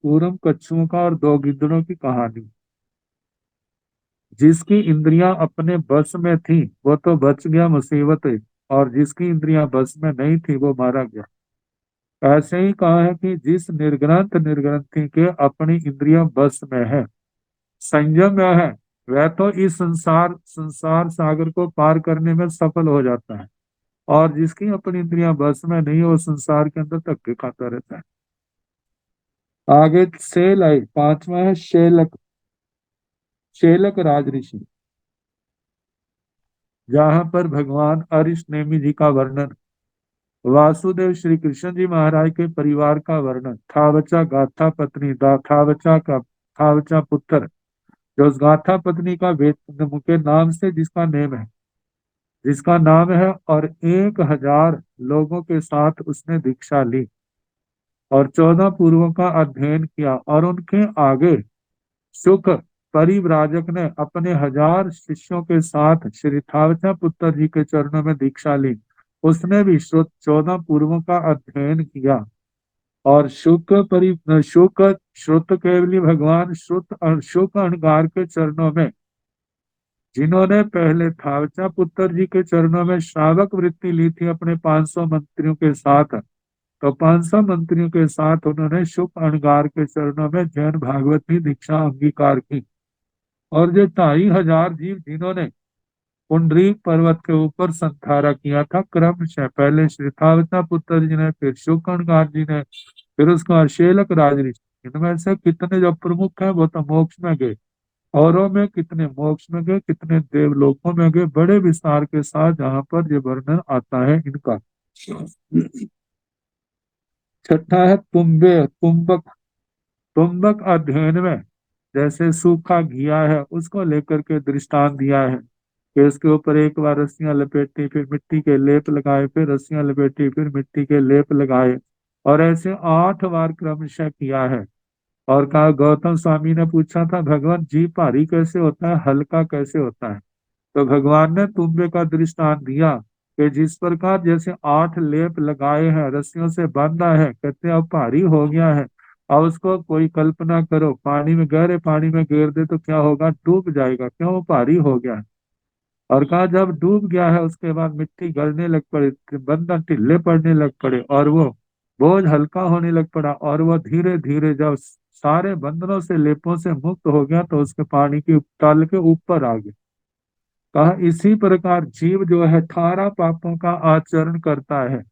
कूरम कच्छुओं का और दो गिद्धड़ों की कहानी। जिसकी इंद्रियां अपने बस में थी वो तो बच गया मुसीबत, और जिसकी इंद्रियां बस में नहीं थी वो मारा गया। ऐसे ही कहा है कि जिस निर्ग्रंथ निर्ग्रंथि के अपनी इंद्रियां बस में है, संयम में है, वह तो इस संसार संसार सागर को पार करने में सफल हो जाता है, और जिसकी अपनी इंद्रियां बस में नहीं, वो संसार के अंदर धक्के खाता रहता है। आगे सेल आई, पांचवा है शेलक, शेलक राज ऋषि। जहां पर भगवान अरिश नेमि जी का वर्णन, वासुदेव श्री कृष्ण जी महाराज के परिवार का वर्णन, थावचा गाथा पत्नी थावचा पुत्र, जो उस गाथा पत्नी का वेद के नाम से जिसका नाम है, और 1000 लोगों के साथ उसने दीक्षा ली और 14 पूर्वों का अध्ययन किया, और उनके आगे शुक परिव्राजक ने अपने 1000 शिष्यों के साथ श्री थावचा पुत्र जी के चरणों में दीक्षा ली। उसने भी 14 पूर्वों का अध्ययन किया, और शुक श्रुत केवली भगवान शुक अणगार के चरणों में, जिन्होंने पहले थावचा पुत्र जी के चरणों में श्रावक वृत्ति ली थी अपने 500 मंत्रियों के साथ, तो 500 मंत्रियों के साथ उन्होंने शुक अणगार के चरणों में जैन भागवती दीक्षा अंगीकार की। और जो 2500 जीव जिन्होंने पुंडरीक पर्वत के ऊपर संथारा किया था क्रमशः, पहले श्री थावता पुत्र जी ने, फिर शुकणगार जी ने, फिर उसका शेलक राज ऋषि, इनमें से कितने जो प्रमुख हैं वो तो मोक्ष में गए, औरों में कितने मोक्ष में गए, कितने देवलोकों में गए, बड़े विस्तार के साथ जहाँ पर ये वर्णन आता है इनका। छठा है तुम्बक, तुम्बक अध्ययन में जैसे सूखा घिया है उसको लेकर के दृष्टांत दिया है कि उसके ऊपर एक बार रस्सियां लपेटी, फिर मिट्टी के लेप लगाए, फिर रस्सियां लपेटी, फिर मिट्टी के लेप लगाए, और ऐसे 8 बार क्रमशः किया है। और कहा, गौतम स्वामी ने पूछा था भगवान जी भारी कैसे होता है, हल्का कैसे होता है, तो भगवान ने तुम्बे का दृष्टांत दिया कि जिस प्रकार जैसे 8 लेप लगाए हैं, रस्सियों से बांधा है, कहते अब भारी हो गया है। अब उसको कोई कल्पना करो, पानी में, गहरे पानी में गिर दे तो क्या होगा, डूब जाएगा, क्यों, वो भारी हो गया है। और कहा जब डूब गया है उसके बाद मिट्टी गलने लग पड़ी, बंधन ढीले पड़ने लग पड़े, और वो बोझ हल्का होने लग पड़ा, और वो धीरे धीरे जब सारे बंधनों से, लेपों से मुक्त हो गया तो उसके पानी की तल के ऊपर आ गया। कहा इसी प्रकार जीव जो है 18 पापों का आचरण करता है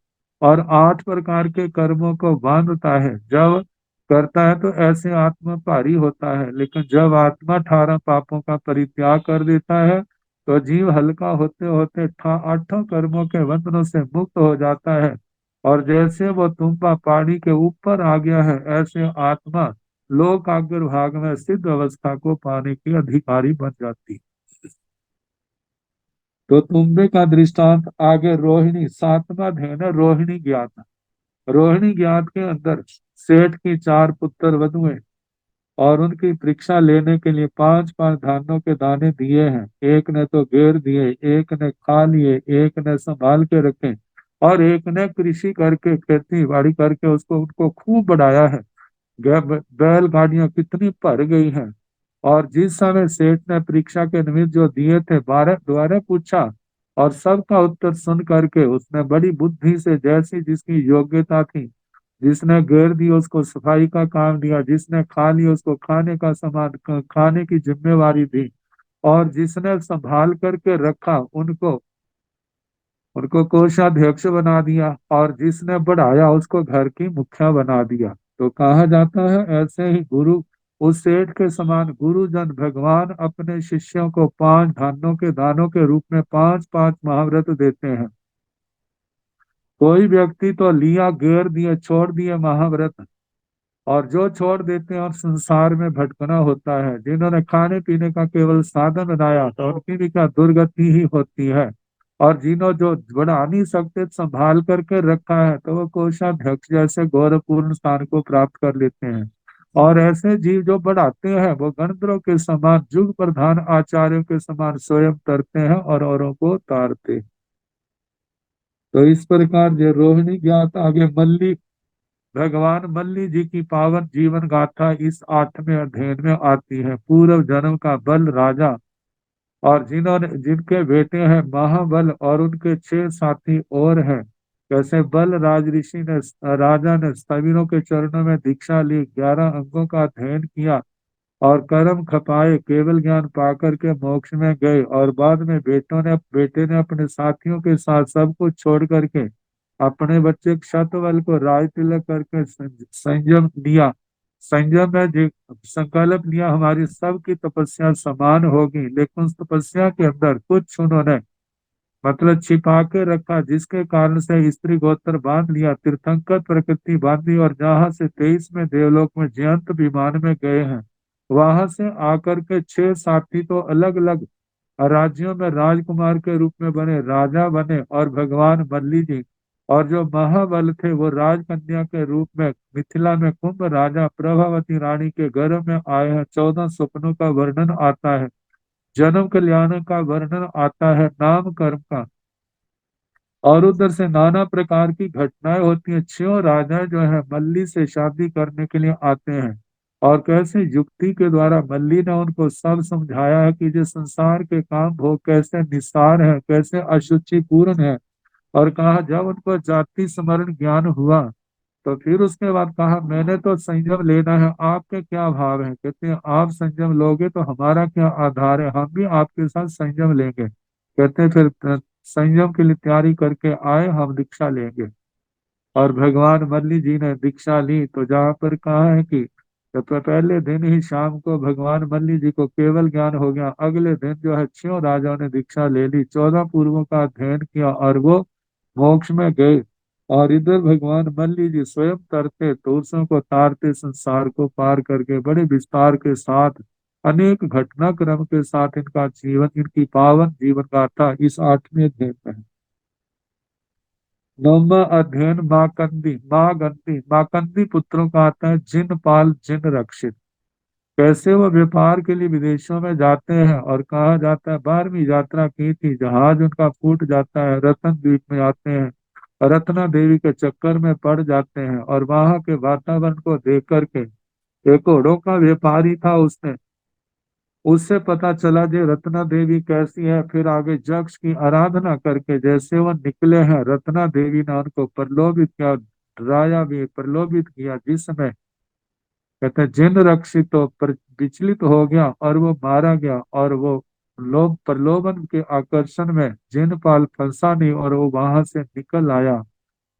और 8 प्रकार के कर्मों को बांधता है। जब करता है तो ऐसे आत्मा भारी होता है, लेकिन जब आत्मा 18 पापों का परित्याग कर देता है तो जीव हल्का होते होते 8 कर्मों के बंधनों से मुक्त हो जाता है। और जैसे वो तुम्बा पानी के ऊपर आ गया है, ऐसे आत्मा लोक अग्रभाग में सिद्ध अवस्था को पाने की अधिकारी बन जाती है। तो तुम्बे का दृष्टांत आगे रोहिणी, 7वां अध्ययन है रोहिणी ज्ञात। रोहिणी ज्ञात के अंदर सेठ की 4 पुत्र वधुएं, और उनकी परीक्षा लेने के लिए 5-5 धानों के दाने दिए हैं। एक ने तो घेर दिए, एक ने खा लिए, एक ने संभाल के रखे, और एक ने कृषि करके, खेती बाड़ी करके उसको उनको खूब बढ़ाया है। बैलगाड़ियां कितनी भर गई हैं, और जिस समय सेठ ने परीक्षा के निमित्त जो दिए थे बारह द्वारा पूछा, और सबका उत्तर सुन करके उसने बड़ी बुद्धि से जैसी जिसकी योग्यता थी, जिसने घेर दी उसको सफाई का काम दिया, जिसने खा लिया उसको खाने का सामान खाने की जिम्मेवारी दी, और जिसने संभाल करके रखा उनको उनको कोषाध्यक्ष बना दिया, और जिसने बढ़ाया उसको घर की मुखिया बना दिया। तो कहा जाता है ऐसे ही गुरु उस सेठ के समान गुरुजन भगवान अपने शिष्यों को 5 धान्यों के दानों के रूप में 5-5 महाव्रत देते हैं। कोई व्यक्ति तो लिया घेर दिए छोड़ दिए महाव्रत, और जो छोड़ देते हैं और संसार में भटकना होता है, जिन्होंने खाने पीने का केवल साधन बनाया तो उनकी भी क्या दुर्गति ही होती है। और जिन्हों जो बढ़ा नहीं सकते संभाल करके रखा है तो वो कोषाध्यक्ष जैसे गौरवपूर्ण स्थान को प्राप्त कर लेते हैं। और ऐसे जीव जो बढ़ाते हैं वो गणधरों के समान जुग प्रधान आचार्यों के समान स्वयं तरते हैं और औरों को तारते हैं। तो इस प्रकार जो रोहिणी ज्ञात आगे मल्ली भगवान मल्ली जी की पावन जीवन गाथा इस 8वें अध्याय में आती है। पूर्व जन्म का बल राजा, और जिन्होंने जिनके बेटे हैं महाबल और उनके 6 साथी और हैं। कैसे बल राज ऋषि ने राजा ने सभी के चरणों में दीक्षा ली, 11 अंगों का अध्ययन किया और कर्म खपाए, केवल ज्ञान पाकर के मोक्ष में गए। और बाद में बेटे ने अपने साथियों के साथ सब कुछ छोड़ करके अपने बच्चे क्षतवल को राज तिलक करके संयम लिया। संयम में संकल्प लिया हमारी सबकी तपस्या समान होगी, लेकिन उस तपस्या के अंदर कुछ उन्होंने मतलब छिपा के रखा, जिसके कारण से स्त्री गोत्र बांध लिया, तीर्थंकर प्रकृति बांधी, और जहां से 23वें देवलोक में जयंत विमान में गए हैं, वहां से आकर के 6 साथी तो अलग अलग राज्यों में राजकुमार के रूप में बने, राजा बने। और भगवान बल्ली जी और जो महाबल थे वो राजकन्या के रूप में मिथिला में कुंभ राजा प्रभावती रानी के गर्भ में आए हैं। 14 स्वप्नों का वर्णन आता है, जन्म कल्याण का वर्णन आता है, नाम कर्म का, और उधर से नाना प्रकार की घटनाएं होती हैं। 6 राजा जो है मल्ली से शादी करने के लिए आते हैं, और कैसे युक्ति के द्वारा मल्ली ने उनको सब समझाया है कि जो संसार के काम भोग कैसे निस्सार है, कैसे अशुचि पूर्ण है। और कहा जब उनको जाति स्मरण ज्ञान हुआ तो फिर उसके बाद कहा मैंने तो संयम लेना है, आपके क्या भाव है। कहते हैं आप संयम लोगे तो हमारा क्या आधार है, हम भी आपके साथ संयम लेंगे। कहते हैं फिर संयम के लिए तैयारी करके आए, हम दीक्षा लेंगे। और भगवान मल्ली जी ने दीक्षा ली तो जहाँ पर कहा है कि तो पहले दिन ही शाम को भगवान मल्ली जी को केवल ज्ञान हो गया। अगले दिन जो है 6 राजाओं ने दीक्षा ले ली, 14 पूर्वों का अध्ययन किया और वो मोक्ष में गए। और इधर भगवान मल्ली जी स्वयं तरते तुलसों को तारते संसार को पार करके बड़े विस्तार के साथ अनेक घटनाक्रम के साथ इनका जीवन, इनकी पावन जीवन गाथा इस 8वें अध्याय में है। 9वां अध्ययन माकंदी पुत्रों का आता है, जिन पाल जिन रक्षित। कैसे वो व्यापार के लिए विदेशों में जाते हैं, और कहा जाता है 12वीं यात्रा की थी, जहाज उनका फूट जाता है, रतन द्वीप में आते हैं, रत्ना देवी के चक्कर में पड़ जाते हैं। और वहां के वातावरण को देख करके, एक घोड़ों का व्यापारी था, उसने उससे पता चला जे रत्ना देवी कैसी है। फिर आगे यक्ष की आराधना करके जैसे वो निकले हैं, रत्ना देवी ने उनको प्रलोभित किया, डराया भी, प्रलोभित किया, जिसमें कहते हैं जिन रक्षित तो विचलित हो गया और वो मारा गया। और वो लोभ प्रलोभन के आकर्षण में जिन पाल फंसा नहीं और वो वहां से निकल आया,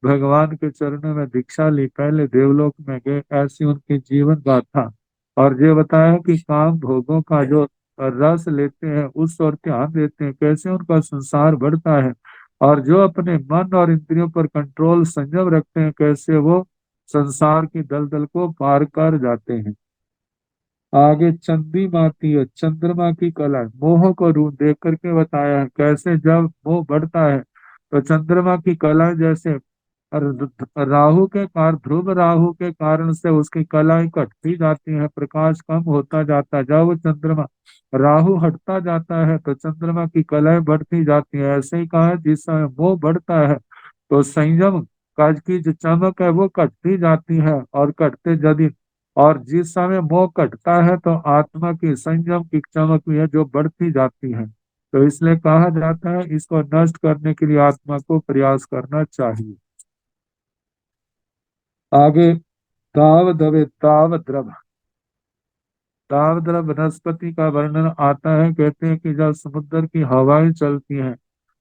भगवान के चरणों में दीक्षा ली, पहले देवलोक में गए। ऐसी उनकी जीवन गाथा। और ये बताया कि काम भोगों का जो रस लेते हैं उस ओर ध्यान देते हैं, कैसे उनका संसार बढ़ता है। और जो अपने मन और इंद्रियों पर कंट्रोल संयम रखते हैं, कैसे वो संसार की दलदल को पार कर जाते हैं। आगे चंदी माती है, चंद्रमा की कला, मोह को रूप देख करके बताया है, कैसे जब मोह बढ़ता है तो चंद्रमा की कला जैसे राहु के कारण, ध्रुव राहु के कारण से उसकी कलाएं घटती जाती है, प्रकाश कम होता जाता है। जब वो चंद्रमा राहु हटता जाता है तो चंद्रमा की कलाएं बढ़ती जाती है। ऐसे ही कहा है, जिस समय मोह बढ़ता है तो संयम काज की जो चमक है वो घटती जाती है, और घटते यदि और जिस समय मोह कटता है तो आत्मा की संयम की चमक भी है जो बढ़ती जाती है। तो इसलिए कहा जाता है इसको नष्ट करने के लिए आत्मा को प्रयास करना चाहिए। आगे ताव दवे ताव द्रव, ताव द्रव वनस्पति का वर्णन आता है। कहते हैं कि जब समुद्र की हवाएं चलती हैं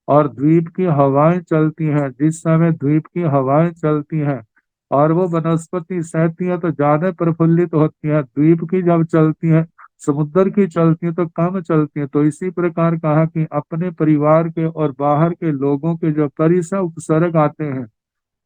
और द्वीप की हवाएं चलती हैं, जिस समय द्वीप की हवाएं चलती हैं और वो वनस्पति सहती है तो ज्यादा प्रफुल्लित होती है, द्वीप की जब चलती है, समुद्र की चलती है तो कम चलती है। तो इसी प्रकार कहा कि अपने परिवार के और बाहर के लोगों के जो परिसर उपसर्ग आते हैं,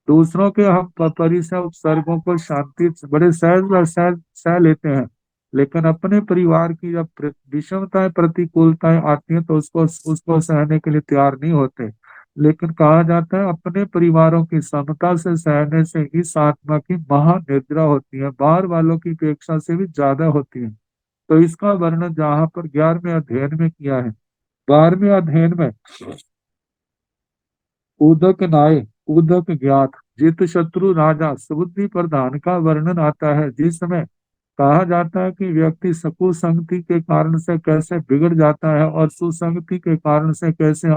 दूसरों के हम परिसर उपसर्गों को शांति से बड़े सहज और सह सह लेते हैं, लेकिन अपने परिवार की जब विषमताएं प्रतिकूलताएं आती हैं तो उसको उसको सहने के लिए तैयार नहीं होते। लेकिन कहा जाता है अपने परिवारों की समता से सहने से इस आत्मा की महानिद्रा होती है, बाहर वालों की अपेक्षा से भी ज्यादा होती है। तो इसका वर्णन जहाँ पर 11वें अध्ययन में किया है। 12वें अध्ययन में उदक नाय, उदक ज्ञात, जित शत्रु राजा सुबुद्धि प्रधान का वर्णन आता है। जिस समय कहा जाता है कि व्यक्ति कुसंगति के कारण से कैसे बिगड़ जाता है और सुसंगति के कारण से कैसे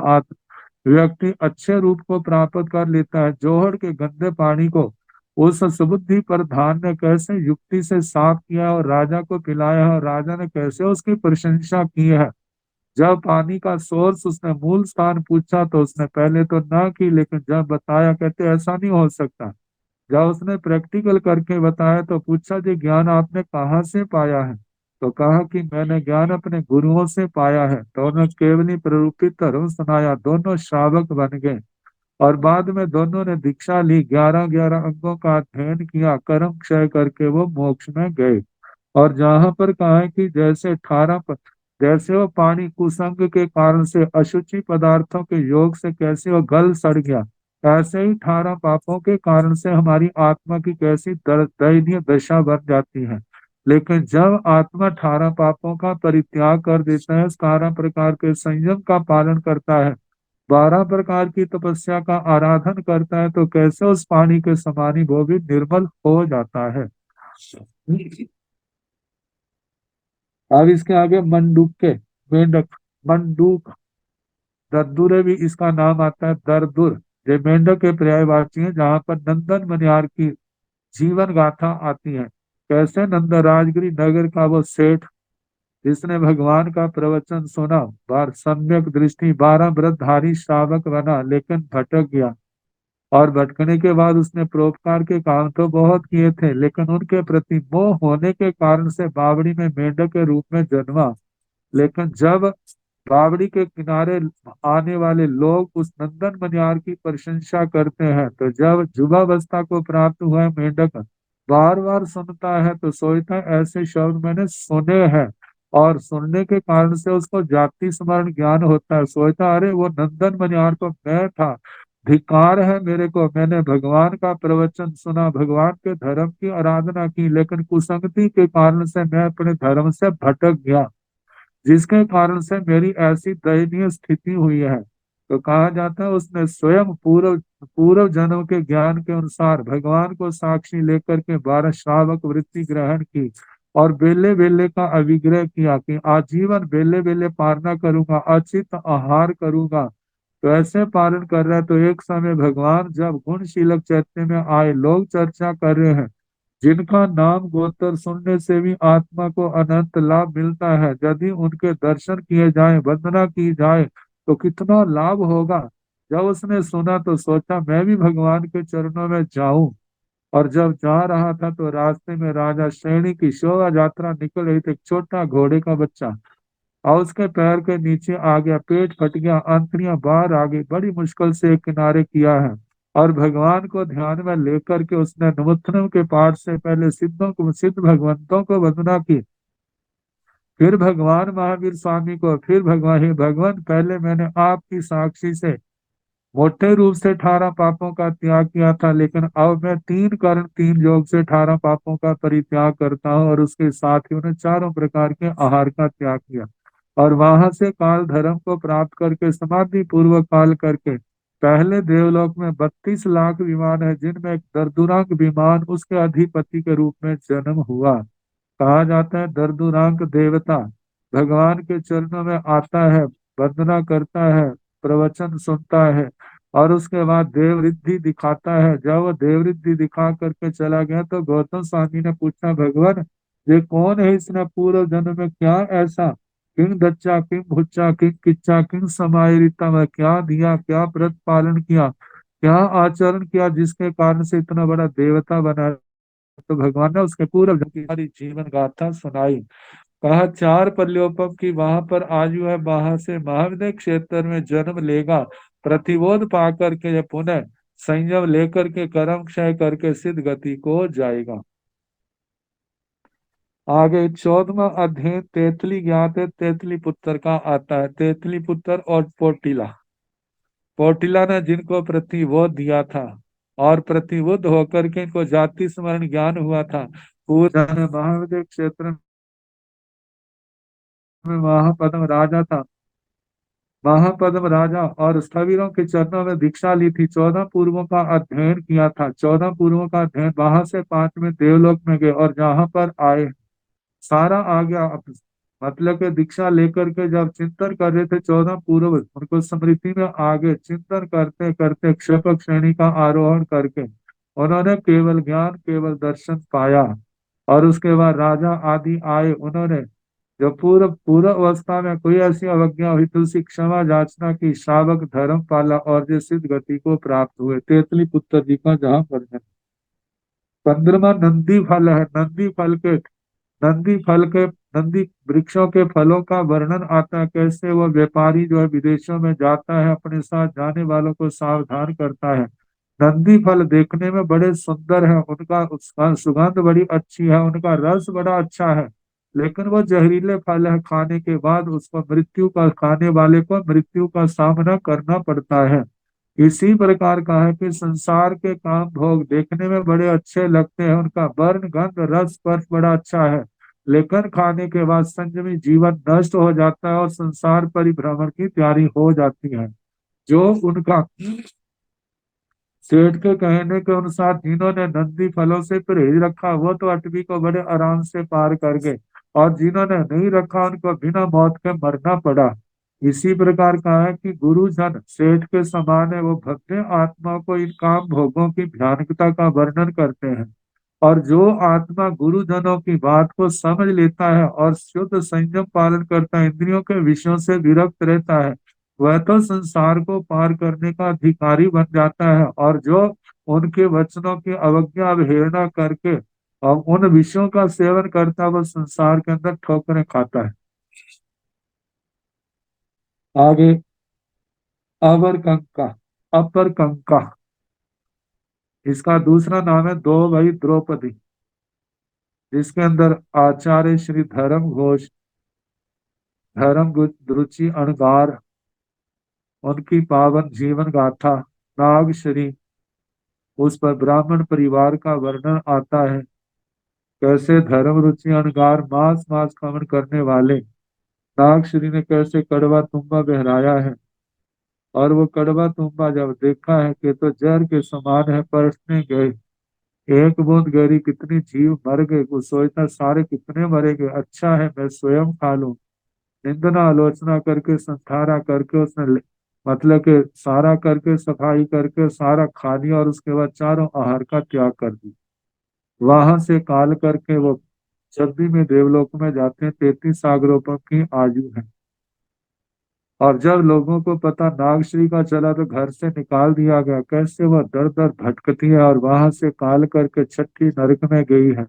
व्यक्ति अच्छे रूप को प्राप्त कर लेता है। जोहड़ के गंदे पानी को उस सुबुद्धि प्रधान ने कैसे युक्ति से साफ किया और राजा को पिलाया है और राजा ने कैसे उसकी प्रशंसा की है। जब पानी का सोर्स उसने मूल स्थान पूछा तो उसने पहले तो ना की, लेकिन जब बताया कहते ऐसा नहीं हो सकता। जब उसने प्रैक्टिकल करके बताया तो पूछा जी ज्ञान आपने कहाँ से पाया है, तो कहा कि मैंने ज्ञान अपने गुरुओं से पाया है। तो उन्होंने केवली प्ररूपित धर्म सुनाया, दोनों श्रावक बन गए और बाद में दोनों ने दीक्षा ली, 11-11 अंगों का अध्ययन किया, कर्म क्षय करके वो मोक्ष में गए। और जहां पर कहा है कि जैसे वो पानी कुसंग के कारण से अशुचि पदार्थों के योग से कैसे वो गल सड़ गया, ऐसे ही 18 पापों के कारण से हमारी आत्मा की कैसी दयनीय दशा बन जाती है। लेकिन जब आत्मा 18 पापों का परित्याग कर देता है, 17 प्रकार के संयम का पालन करता है, 12 प्रकार की तपस्या का आराधन करता है, तो कैसे उस पानी के समान ही वो भी निर्मल हो जाता है। अब इसके आगे मंडूक मेंढक, मंडूक, दद्दुरे भी इसका नाम आता है, दरदुर। ये मेंढक के पर्यायवाची है, जहाँ पर नंदन मनिहार की जीवन गाथा आती है। कैसे नंद राजगिरी नगर का वो सेठ जिसने भगवान का प्रवचन सुना, बार सम्यक दृष्टि 12 व्रतधारी श्रावक बना, लेकिन भटक गया। और भटकने के बाद उसने परोपकार के काम तो बहुत किए थे, लेकिन उनके प्रति मोह होने के कारण से बावड़ी में मेंढक के रूप में जन्मा। लेकिन जब बावड़ी के किनारे आने वाले लोग उस नंदन मनिहार की प्रशंसा करते हैं, तो जब युवावस्था को प्राप्त हुआ है मेंढक बार बार सुनता है तो सोचता है ऐसे शब्द मैंने सुने हैं, और सुनने के कारण से उसको जाति स्मरण ज्ञान होता है। सोचता अरे वो नंदन मनिहार तो मैं था, धिक्कार है मेरे को, मैंने भगवान का प्रवचन सुना, भगवान के धर्म की आराधना की, लेकिन कुसंगति के कारण से मैं अपने धर्म से भटक गया, जिसके कारण से मेरी ऐसी दयनीय स्थिति हुई है। तो कहा जाता है उसने स्वयं पूर्व पूर्व जन्म के ज्ञान के अनुसार भगवान को साक्षी लेकर के 12 श्रावक वृत्ति ग्रहण की और बेले बेले का अविग्रह किया कि आजीवन बेले बेले पालना करूंगा, अचित आहार करूंगा। तो ऐसे पालन कर रहा है तो एक समय भगवान जब गुणशीलक चैत्य में आए, लोग चर्चा कर रहे हैं जिनका नाम गोत्र सुनने से भी आत्मा को अनंत लाभ मिलता है, यदि उनके दर्शन किए जाए, वंदना की जाए तो कितना लाभ होगा। जब उसने सुना तो सोचा मैं भी भगवान के चरणों में जाऊं। और जब जा रहा था तो रास्ते में राजा श्रेणी की शोभा यात्रा निकल रही थी, एक छोटा घोड़े का बच्चा और उसके पैर के नीचे आ गया, पेट फट गया, आंतड़ियां बाहर आ गई, बड़ी मुश्किल से एक किनारे किया है। और भगवान को ध्यान में लेकर के उसने नमोत्थनम के पाठ से पहले सिद्ध भगवंतों को वंदना की, फिर भगवान महावीर स्वामी को, फिर भगवान हे भगवान पहले मैंने आपकी साक्षी से मोटे रूप से 18 पापों का त्याग किया था, लेकिन अब मैं 3 योग से 18 पापों का परित्याग करता हूँ। और उसके साथ ही उन्हें चारों प्रकार के आहार का त्याग किया और वहां से काल धर्म को प्राप्त करके समाधि पूर्वक काल करके पहले देवलोक में 32 लाख विमान है, जिनमें एक दर्दुरांक विमान उसके अधिपति के रूप में जन्म हुआ। कहा जाता है दर्दुरांक देवता भगवान के चरणों में आता है, वंदना करता है, प्रवचन सुनता है, और उसके बाद देवरिद्धि दिखाता है। जब वो देवरिद्धि दिखा करके चला गया तो गौतम स्वामी ने पूछा, भगवान ये कौन है, इसने पूर्व जन्म में क्या ऐसा किंग दच्चा किंग भुच्चा किंग किच्चा किंग समायरिता में क्या दिया, क्या व्रत पालन किया, क्या आचरण किया, जिसके कारण से इतना बड़ा देवता बना। तो भगवान ने उसके पूर्व जन्म की सारी जीवन गाथा सुनाई। कहा 4 प्रलोभन की वहां पर आयु है, वहां से महाविद्य क्षेत्र में जन्म लेगा, प्रतिबोध पा करके ये पुनः संयम लेकर के कर्म क्षय करके सिद्ध गति को जाएगा। आगे 14वां अध्याय तेतली ज्ञात है, तेतली पुत्र का आता है। तेतली पुत्र और पोटिला, पोटिला ने जिनको प्रतिबोध दिया था और प्रतिबुद्ध होकर के इनको जाति स्मरण ज्ञान हुआ था, पूरा महाविद्य क्षेत्र में महापद्म राजा था। महापद्म राजा और स्थविरों के चरणों में दीक्षा ली थी, 14 पूर्वों का अध्ययन किया था। 14 पूर्वों का अध्ययन, वहां से 5वें देवलोक में गए और जहां पर आए सारा आ गया। मतलब के दीक्षा लेकर के जब चिंतन कर रहे थे 14 पूर्व, उनको स्मृति में आगे चिंतन करते करते क्षपक श्रेणी का आरोहण करके उन्होंने केवल ज्ञान केवल दर्शन पाया। और उसके बाद राजा आदि आए, उन्होंने जो पूर्व पूर्व अवस्था में कोई ऐसी अवज्ञा हुई तो उसी क्षमा याचना की, श्रावक धर्म पाला और जो सिद्ध गति को प्राप्त हुए। तेतली पुत्र जी का जहाँ पर है। 15वां नंदी फल है। नंदी फल के नंदी वृक्षों के फलों का वर्णन आता है, कैसे वो व्यापारी जो है विदेशों में जाता है, अपने साथ जाने वालों को सावधान करता है। नंदी फल देखने में बड़े सुंदर है, उनका उसका सुगंध बड़ी अच्छी है, उनका रस बड़ा अच्छा है, लेकिन वो जहरीले फल है, खाने के बाद उसको मृत्यु का खाने वाले को मृत्यु का सामना करना पड़ता है। इसी प्रकार का है कि संसार के काम भोग देखने में बड़े अच्छे लगते हैं, उनका वर्ण गंध रस स्पर्श बड़ा अच्छा है, लेकिन खाने के बाद संयमी जीवन नष्ट हो जाता है और संसार परिभ्रमण की तैयारी हो जाती है। जो उनका सेठ के कहने के अनुसार जिन्होंने नंदी फलों से परहेज रखा वो तो अटवी को बड़े आराम से पार कर गए, और जिन्होंने नहीं रखा उनको बिना मौत के मरना पड़ा। इसी प्रकार का है कि गुरुजन सेठ के समान है, वो भक्त आत्मा को इन काम भोगों की भयानकता का वर्णन करते हैं। और जो आत्मा गुरुजनों की बात को समझ लेता है और शुद्ध संयम पालन करता है, इंद्रियों के विषयों से विरक्त रहता है, वह तो संसार को पार करने का अधिकारी बन जाता है। और जो उनके वचनों की अवज्ञा अवहेलना करके और उन विषयों का सेवन करता है, वह संसार के अंदर ठोकरें खाता है। आगे अवर कंका, अपर कंका, इसका दूसरा नाम है दो भाई द्रौपदी, जिसके अंदर आचार्य श्री धर्म घोष, धर्म रुचि अणगार, उनकी पावन जीवन गाथा, नागश्री, उस पर ब्राह्मण परिवार का वर्णन आता है, कैसे धर्म रुचि अणगार मांस मांस खमन करने वाले नागश्री ने कैसे कड़वा तुम्बा बहराया है, और वो कड़वा तुम्बा जब देखा है कि तो जहर के समान है, परसने गए, एक बूंद गरी कितनी जीव मर गए, वो सोचता सारे कितने मरेंगे, अच्छा है मैं स्वयं खा लूं। निंदना आलोचना करके संधारा करके उसने मतलब कि सारा करके सफाई करके सारा खा लिया, और उसके बाद चारों आहार का त्याग कर दिया। वहां से काल करके वो जल्दी में देवलोक में जाते हैं। 33 सागरों की आयु है। और जब लोगों को पता नागश्री का चला तो घर से निकाल दिया गया, कैसे वह दर दर भटकती है और वहां से काल करके छठी नरक में गई है,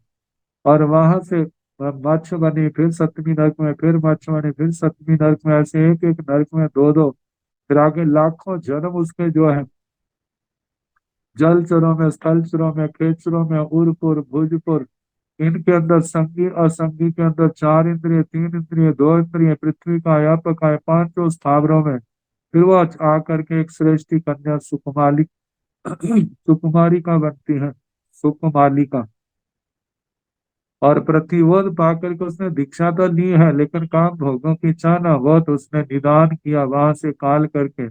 और वहां से मच्छ बनी, फिर 7वीं नरक में, फिर मच्छ बनी, फिर 7वीं नरक में, ऐसे एक एक नरक में दो दो, फिर आगे लाखों जन्म उसके जो है जलचरों में, स्थलचरों में, खेचरों में, उरपुर भुजपुर, इनके अंदर संगी असंगी के अंदर 4 इंद्रिय, 3 इंद्रिय, 2 इंद्रिय, पृथ्वी का व्यापक है, पांचों स्थावरों में, फिर वो आकर के एक श्रेष्ठी कन्या सुकुमाली सुकुमारी का बनती है, सुकुमाली का। और प्रतिबोध पाकर के उसने दीक्षा तो ली है, लेकिन काम भोगों की इच्छा न बहुत उसने निदान किया, वहां से काल करके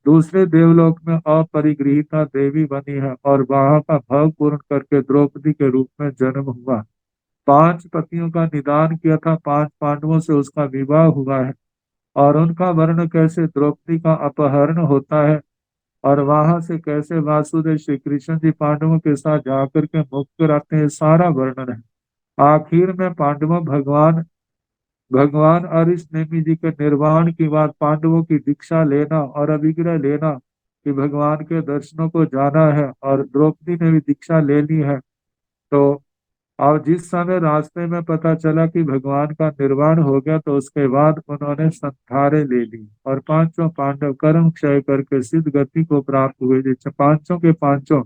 दूसरे देवलोक में अपरिगृहिता देवी बनी है और वहां का भाव पूर्ण करके द्रौपदी के रूप में जन्म हुआ। 5 पतियों का निदान किया था, 5 पांडवों से उसका विवाह हुआ है। और उनका वर्ण कैसे द्रौपदी का अपहरण होता है और वहां से कैसे वासुदेव श्री कृष्ण जी पांडवों के साथ जाकर के मुक्त कराते हैं, सारा वर्णन है। आखिर में पांडवों भगवान भगवान अरिष्ट जी के निर्वाण की बात, पांडवों की दीक्षा लेना और अभिग्रह लेना कि भगवान के दर्शनों को जाना है, और द्रौपदी ने भी दीक्षा ले ली है। तो और जिस समय रास्ते में पता चला कि भगवान का निर्वाण हो गया, तो उसके बाद उन्होंने संथारे ले ली और पांचों पांडव कर्म क्षय करके सिद्ध गति को प्राप्त हुए। जिससे पांचों के पांचों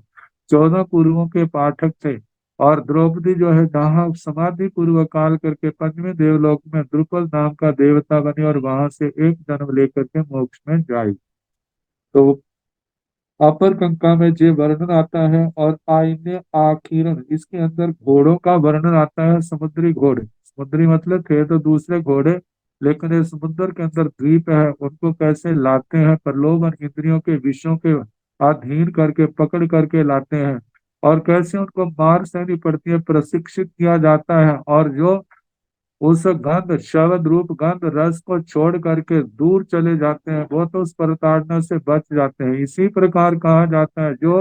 14 पूर्वों के पाठक थे। और द्रौपदी जो है जहाँ समाधि पूर्वक काल करके 5वें देवलोक में द्रुपद नाम का देवता बनी और वहां से एक जन्म लेकर के मोक्ष में जाई। तो अपर कंका में जे वर्णन आता है, और आईने आखिरन इसके अंदर घोड़ों का वर्णन आता है। समुद्री घोड़े, समुद्री मतलब थे तो दूसरे घोड़े, लेकिन ये समुद्र के अंदर द्वीप है, उनको कैसे लाते हैं, प्रलोभन इंद्रियों के विषयों के अधीन करके पकड़ करके लाते हैं, और कैसे उनको मार सहनी पड़ती है, प्रशिक्षित किया जाता है। और जो उस गंध शब्द रूप गंध रस को छोड़ करके दूर चले जाते हैं, वो तो उस प्रताड़ना से बच जाते हैं। इसी प्रकार कहा जाता है जो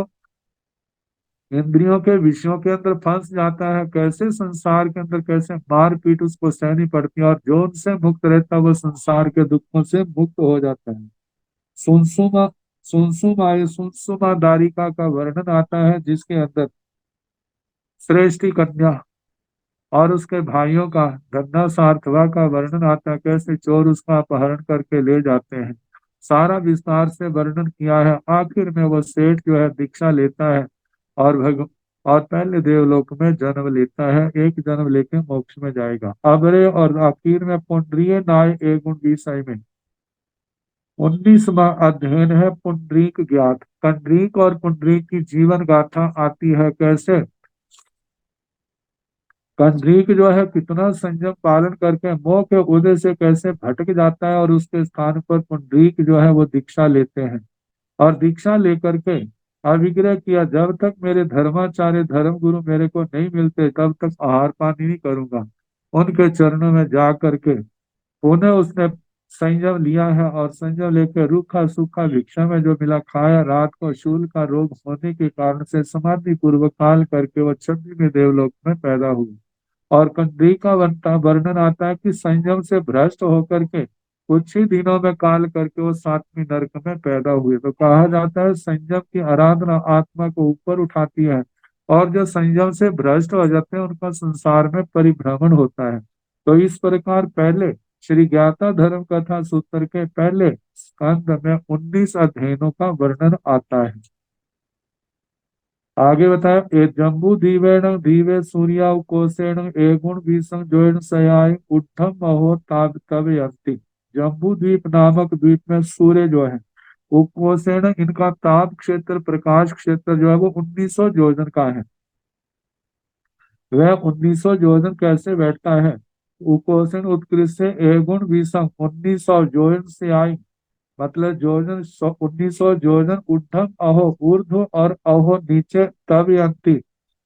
इंद्रियों के विषयों के अंदर फंस जाता है, कैसे संसार के अंदर कैसे मार पीट उसको सहनी पड़ती है, और जो उनसे मुक्त रहता है वो संसार के दुखों से मुक्त हो जाता है। सुनसुमा सुनसुमा दारिका का वर्णन आता है, जिसके अंदर श्रेष्ठी कन्या और उसके भाइयों का धन्ना सार्थवा का वर्णन आता है, कैसे चोर उसका अपहरण करके ले जाते हैं। सारा विस्तार से वर्णन किया है। आखिर में वो सेठ जो है दीक्षा लेता है और और पहले देवलोक में जन्म लेता है, एक जन्म लेके मोक्ष में जाएगा। अबरे और आखिर में पुंडरीय नाय एगुण विषय में 19वां अध्ययन है पुंडरीक ज्ञात। कंडरीक और पुंडरीक की जीवन गाथा आती है, कैसे कंडरीक जो है कितना संयम पालन करके मोह के उदय से कैसे भटक जाता है, और उसके स्थान पर पुंडरीक जो है वो दीक्षा लेते हैं। और दीक्षा लेकर के अभिग्रह किया, जब तक मेरे धर्माचार्य धर्म गुरु मेरे को नहीं मिलते तब तक आहार पानी नहीं करूंगा। उनके चरणों में जा करके पुनः उसने संयम लिया है, और संयम लेकर रूखा सूखा भिक्षा में जो मिला खाया। रात को शूल का रोग होने के कारण से समाधि पूर्वक काल करके वह 26वें देवलोक में पैदा हुई। और कंदी का वर्णन आता है कि संयम से भ्रष्ट होकर के कुछ ही दिनों में काल करके वो 7वीं नरक में पैदा हुए। तो कहा जाता है संयम की आराधना आत्मा को ऊपर उठाती है, और जो संयम से भ्रष्ट हो जाते हैं उनका संसार में परिभ्रमण होता है। तो इस प्रकार पहले श्री ज्ञाता धर्म कथा सूत्र के पहले स्कंद में 19 अध्ययनों का वर्णन आता है। आगे बताया, ए जम्बू दीवेण दीवे सूर्या कोसेण एगुण विसं जोण सयाय उद्धम महो ताब तब यंति। जम्बू द्वीप नामक द्वीप में सूर्य जो है उकोसेण, इनका ताप क्षेत्र प्रकाश क्षेत्र जो है वो 1900 योजन का है। वह 1900 योजन कैसे बैठता है? उकोसेण उत्कृष्ट से एगुण विसंग 1900 योजन से आई, मतलब जोजन 1900 जोजन ऊर्ध्व अहो ऊर्ध्व और अहो नीचे तब यंती,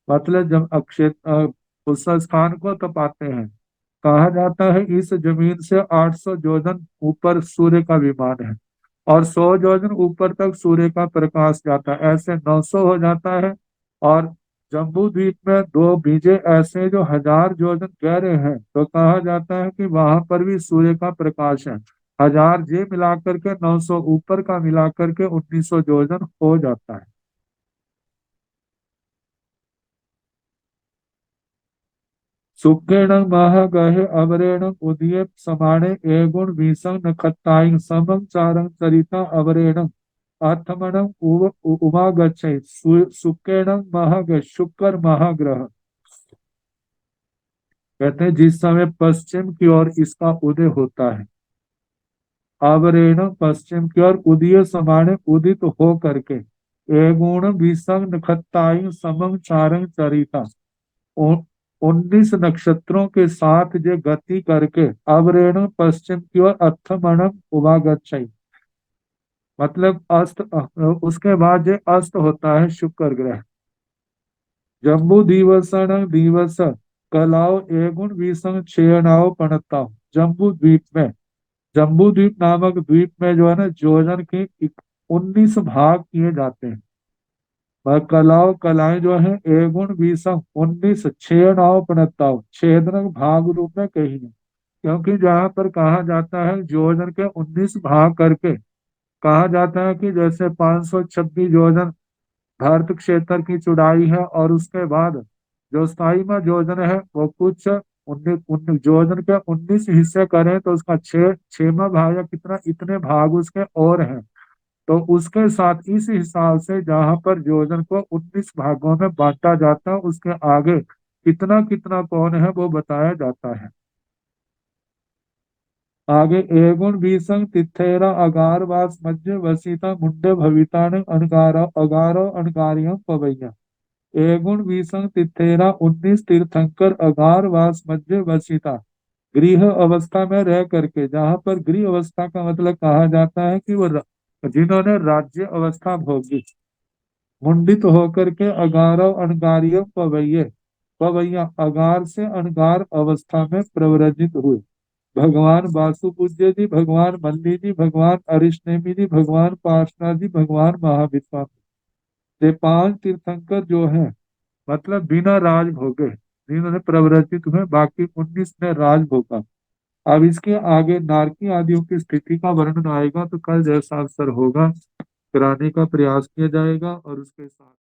मतलब जब उस स्थान को तपाते हैं। कहा जाता है इस जमीन से 800 जोजन ऊपर सूर्य का विमान है, और 100 जोजन ऊपर तक सूर्य का प्रकाश जाता है, ऐसे 900 हो जाता है। और जम्बू द्वीप में 2 बीजे ऐसे जो 1000 जोजन गहरे हैं, तो कहा जाता है कि वहां पर भी सूर्य का प्रकाश है। 1000 जे मिलाकर के 900 ऊपर का मिलाकर के 1900 जोजन हो जाता है। सुखेण महागहे अवरेण उदये समाणे एगुण भीषण नखत्ताई समं चारं चरिता अवरेण आत्मनम उमा गच्छे। सुखेण महाग शुक्र महाग्रह, कहते हैं जिस समय पश्चिम की ओर इसका उदय होता है, आवरेण पश्चिम की ओर उदय समाने उदित हो करके, एगुण विसंग नखत्ताई समं चारं चरिता 19 नक्षत्रों के साथ जो गति करके अवरेण पश्चिम की ओर अर्थमणम उवागच्छै, मतलब अस्त, उसके बाद ये अस्त होता है शुक्र ग्रह। जम्बू दिवसन दिवस कलाओ एगुण विषम छेनाओ पणताओ। जम्बू द्वीप में, जम्बू द्वीप नामक द्वीप में जो है ना, योजन के 19 भाग किए जाते हैं। और कलाओं, कलाएं जो है एगुण विषम 19 छेनाओ पणताओ, छेदनक भाग रूप में कही है। क्योंकि जहाँ पर कहा जाता है योजन के 19 भाग करके, कहा जाता है कि जैसे 526 योजन भारत क्षेत्र की चौड़ाई है, और उसके बाद जो 27वां योजन है वो कुछ 19 योजन के 19 हिस्से करें तो उसका छठवां भाग या कितना, इतने भाग उसके और हैं। तो उसके साथ इस हिसाब से जहां पर योजन को 19 भागों में बांटा जाता है, उसके आगे कितना कितना कौन है वो बताया जाता है। आगे एगुण बीसंग तिथेरा अगार वास मध्य वसीता मुंडे भविता ने अनगारा अगारो अनगारियों पवैया। एगुण बीसंग तिथेरा 19 तीर्थंकर अगार वास मध्य वसीता, गृह अवस्था में रह करके, जहां पर गृह अवस्था का मतलब कहा जाता है कि वो जिन्होंने राज्य अवस्था भोगी, मुंडित होकर के अगारो अनगारियों पवैये, पवैया अगार से अनगार अवस्था में प्रव्रजित हुए। भगवान वासुपूज्य जी, भगवान मल्ली जी, भगवान अरिष्टेमी जी, भगवान पार्षणा जी, भगवान महाविश्वामी, ये 5 तीर्थंकर जो है, मतलब बिना राज भोगे जिन्होंने प्रव्रजित हुए, बाकी 19 ने राज भोगा। अब इसके आगे नारकी आदियों की स्थिति का वर्णन आएगा, तो कल जैसा अवसर होगा कराने का प्रयास किया जाएगा, और उसके साथ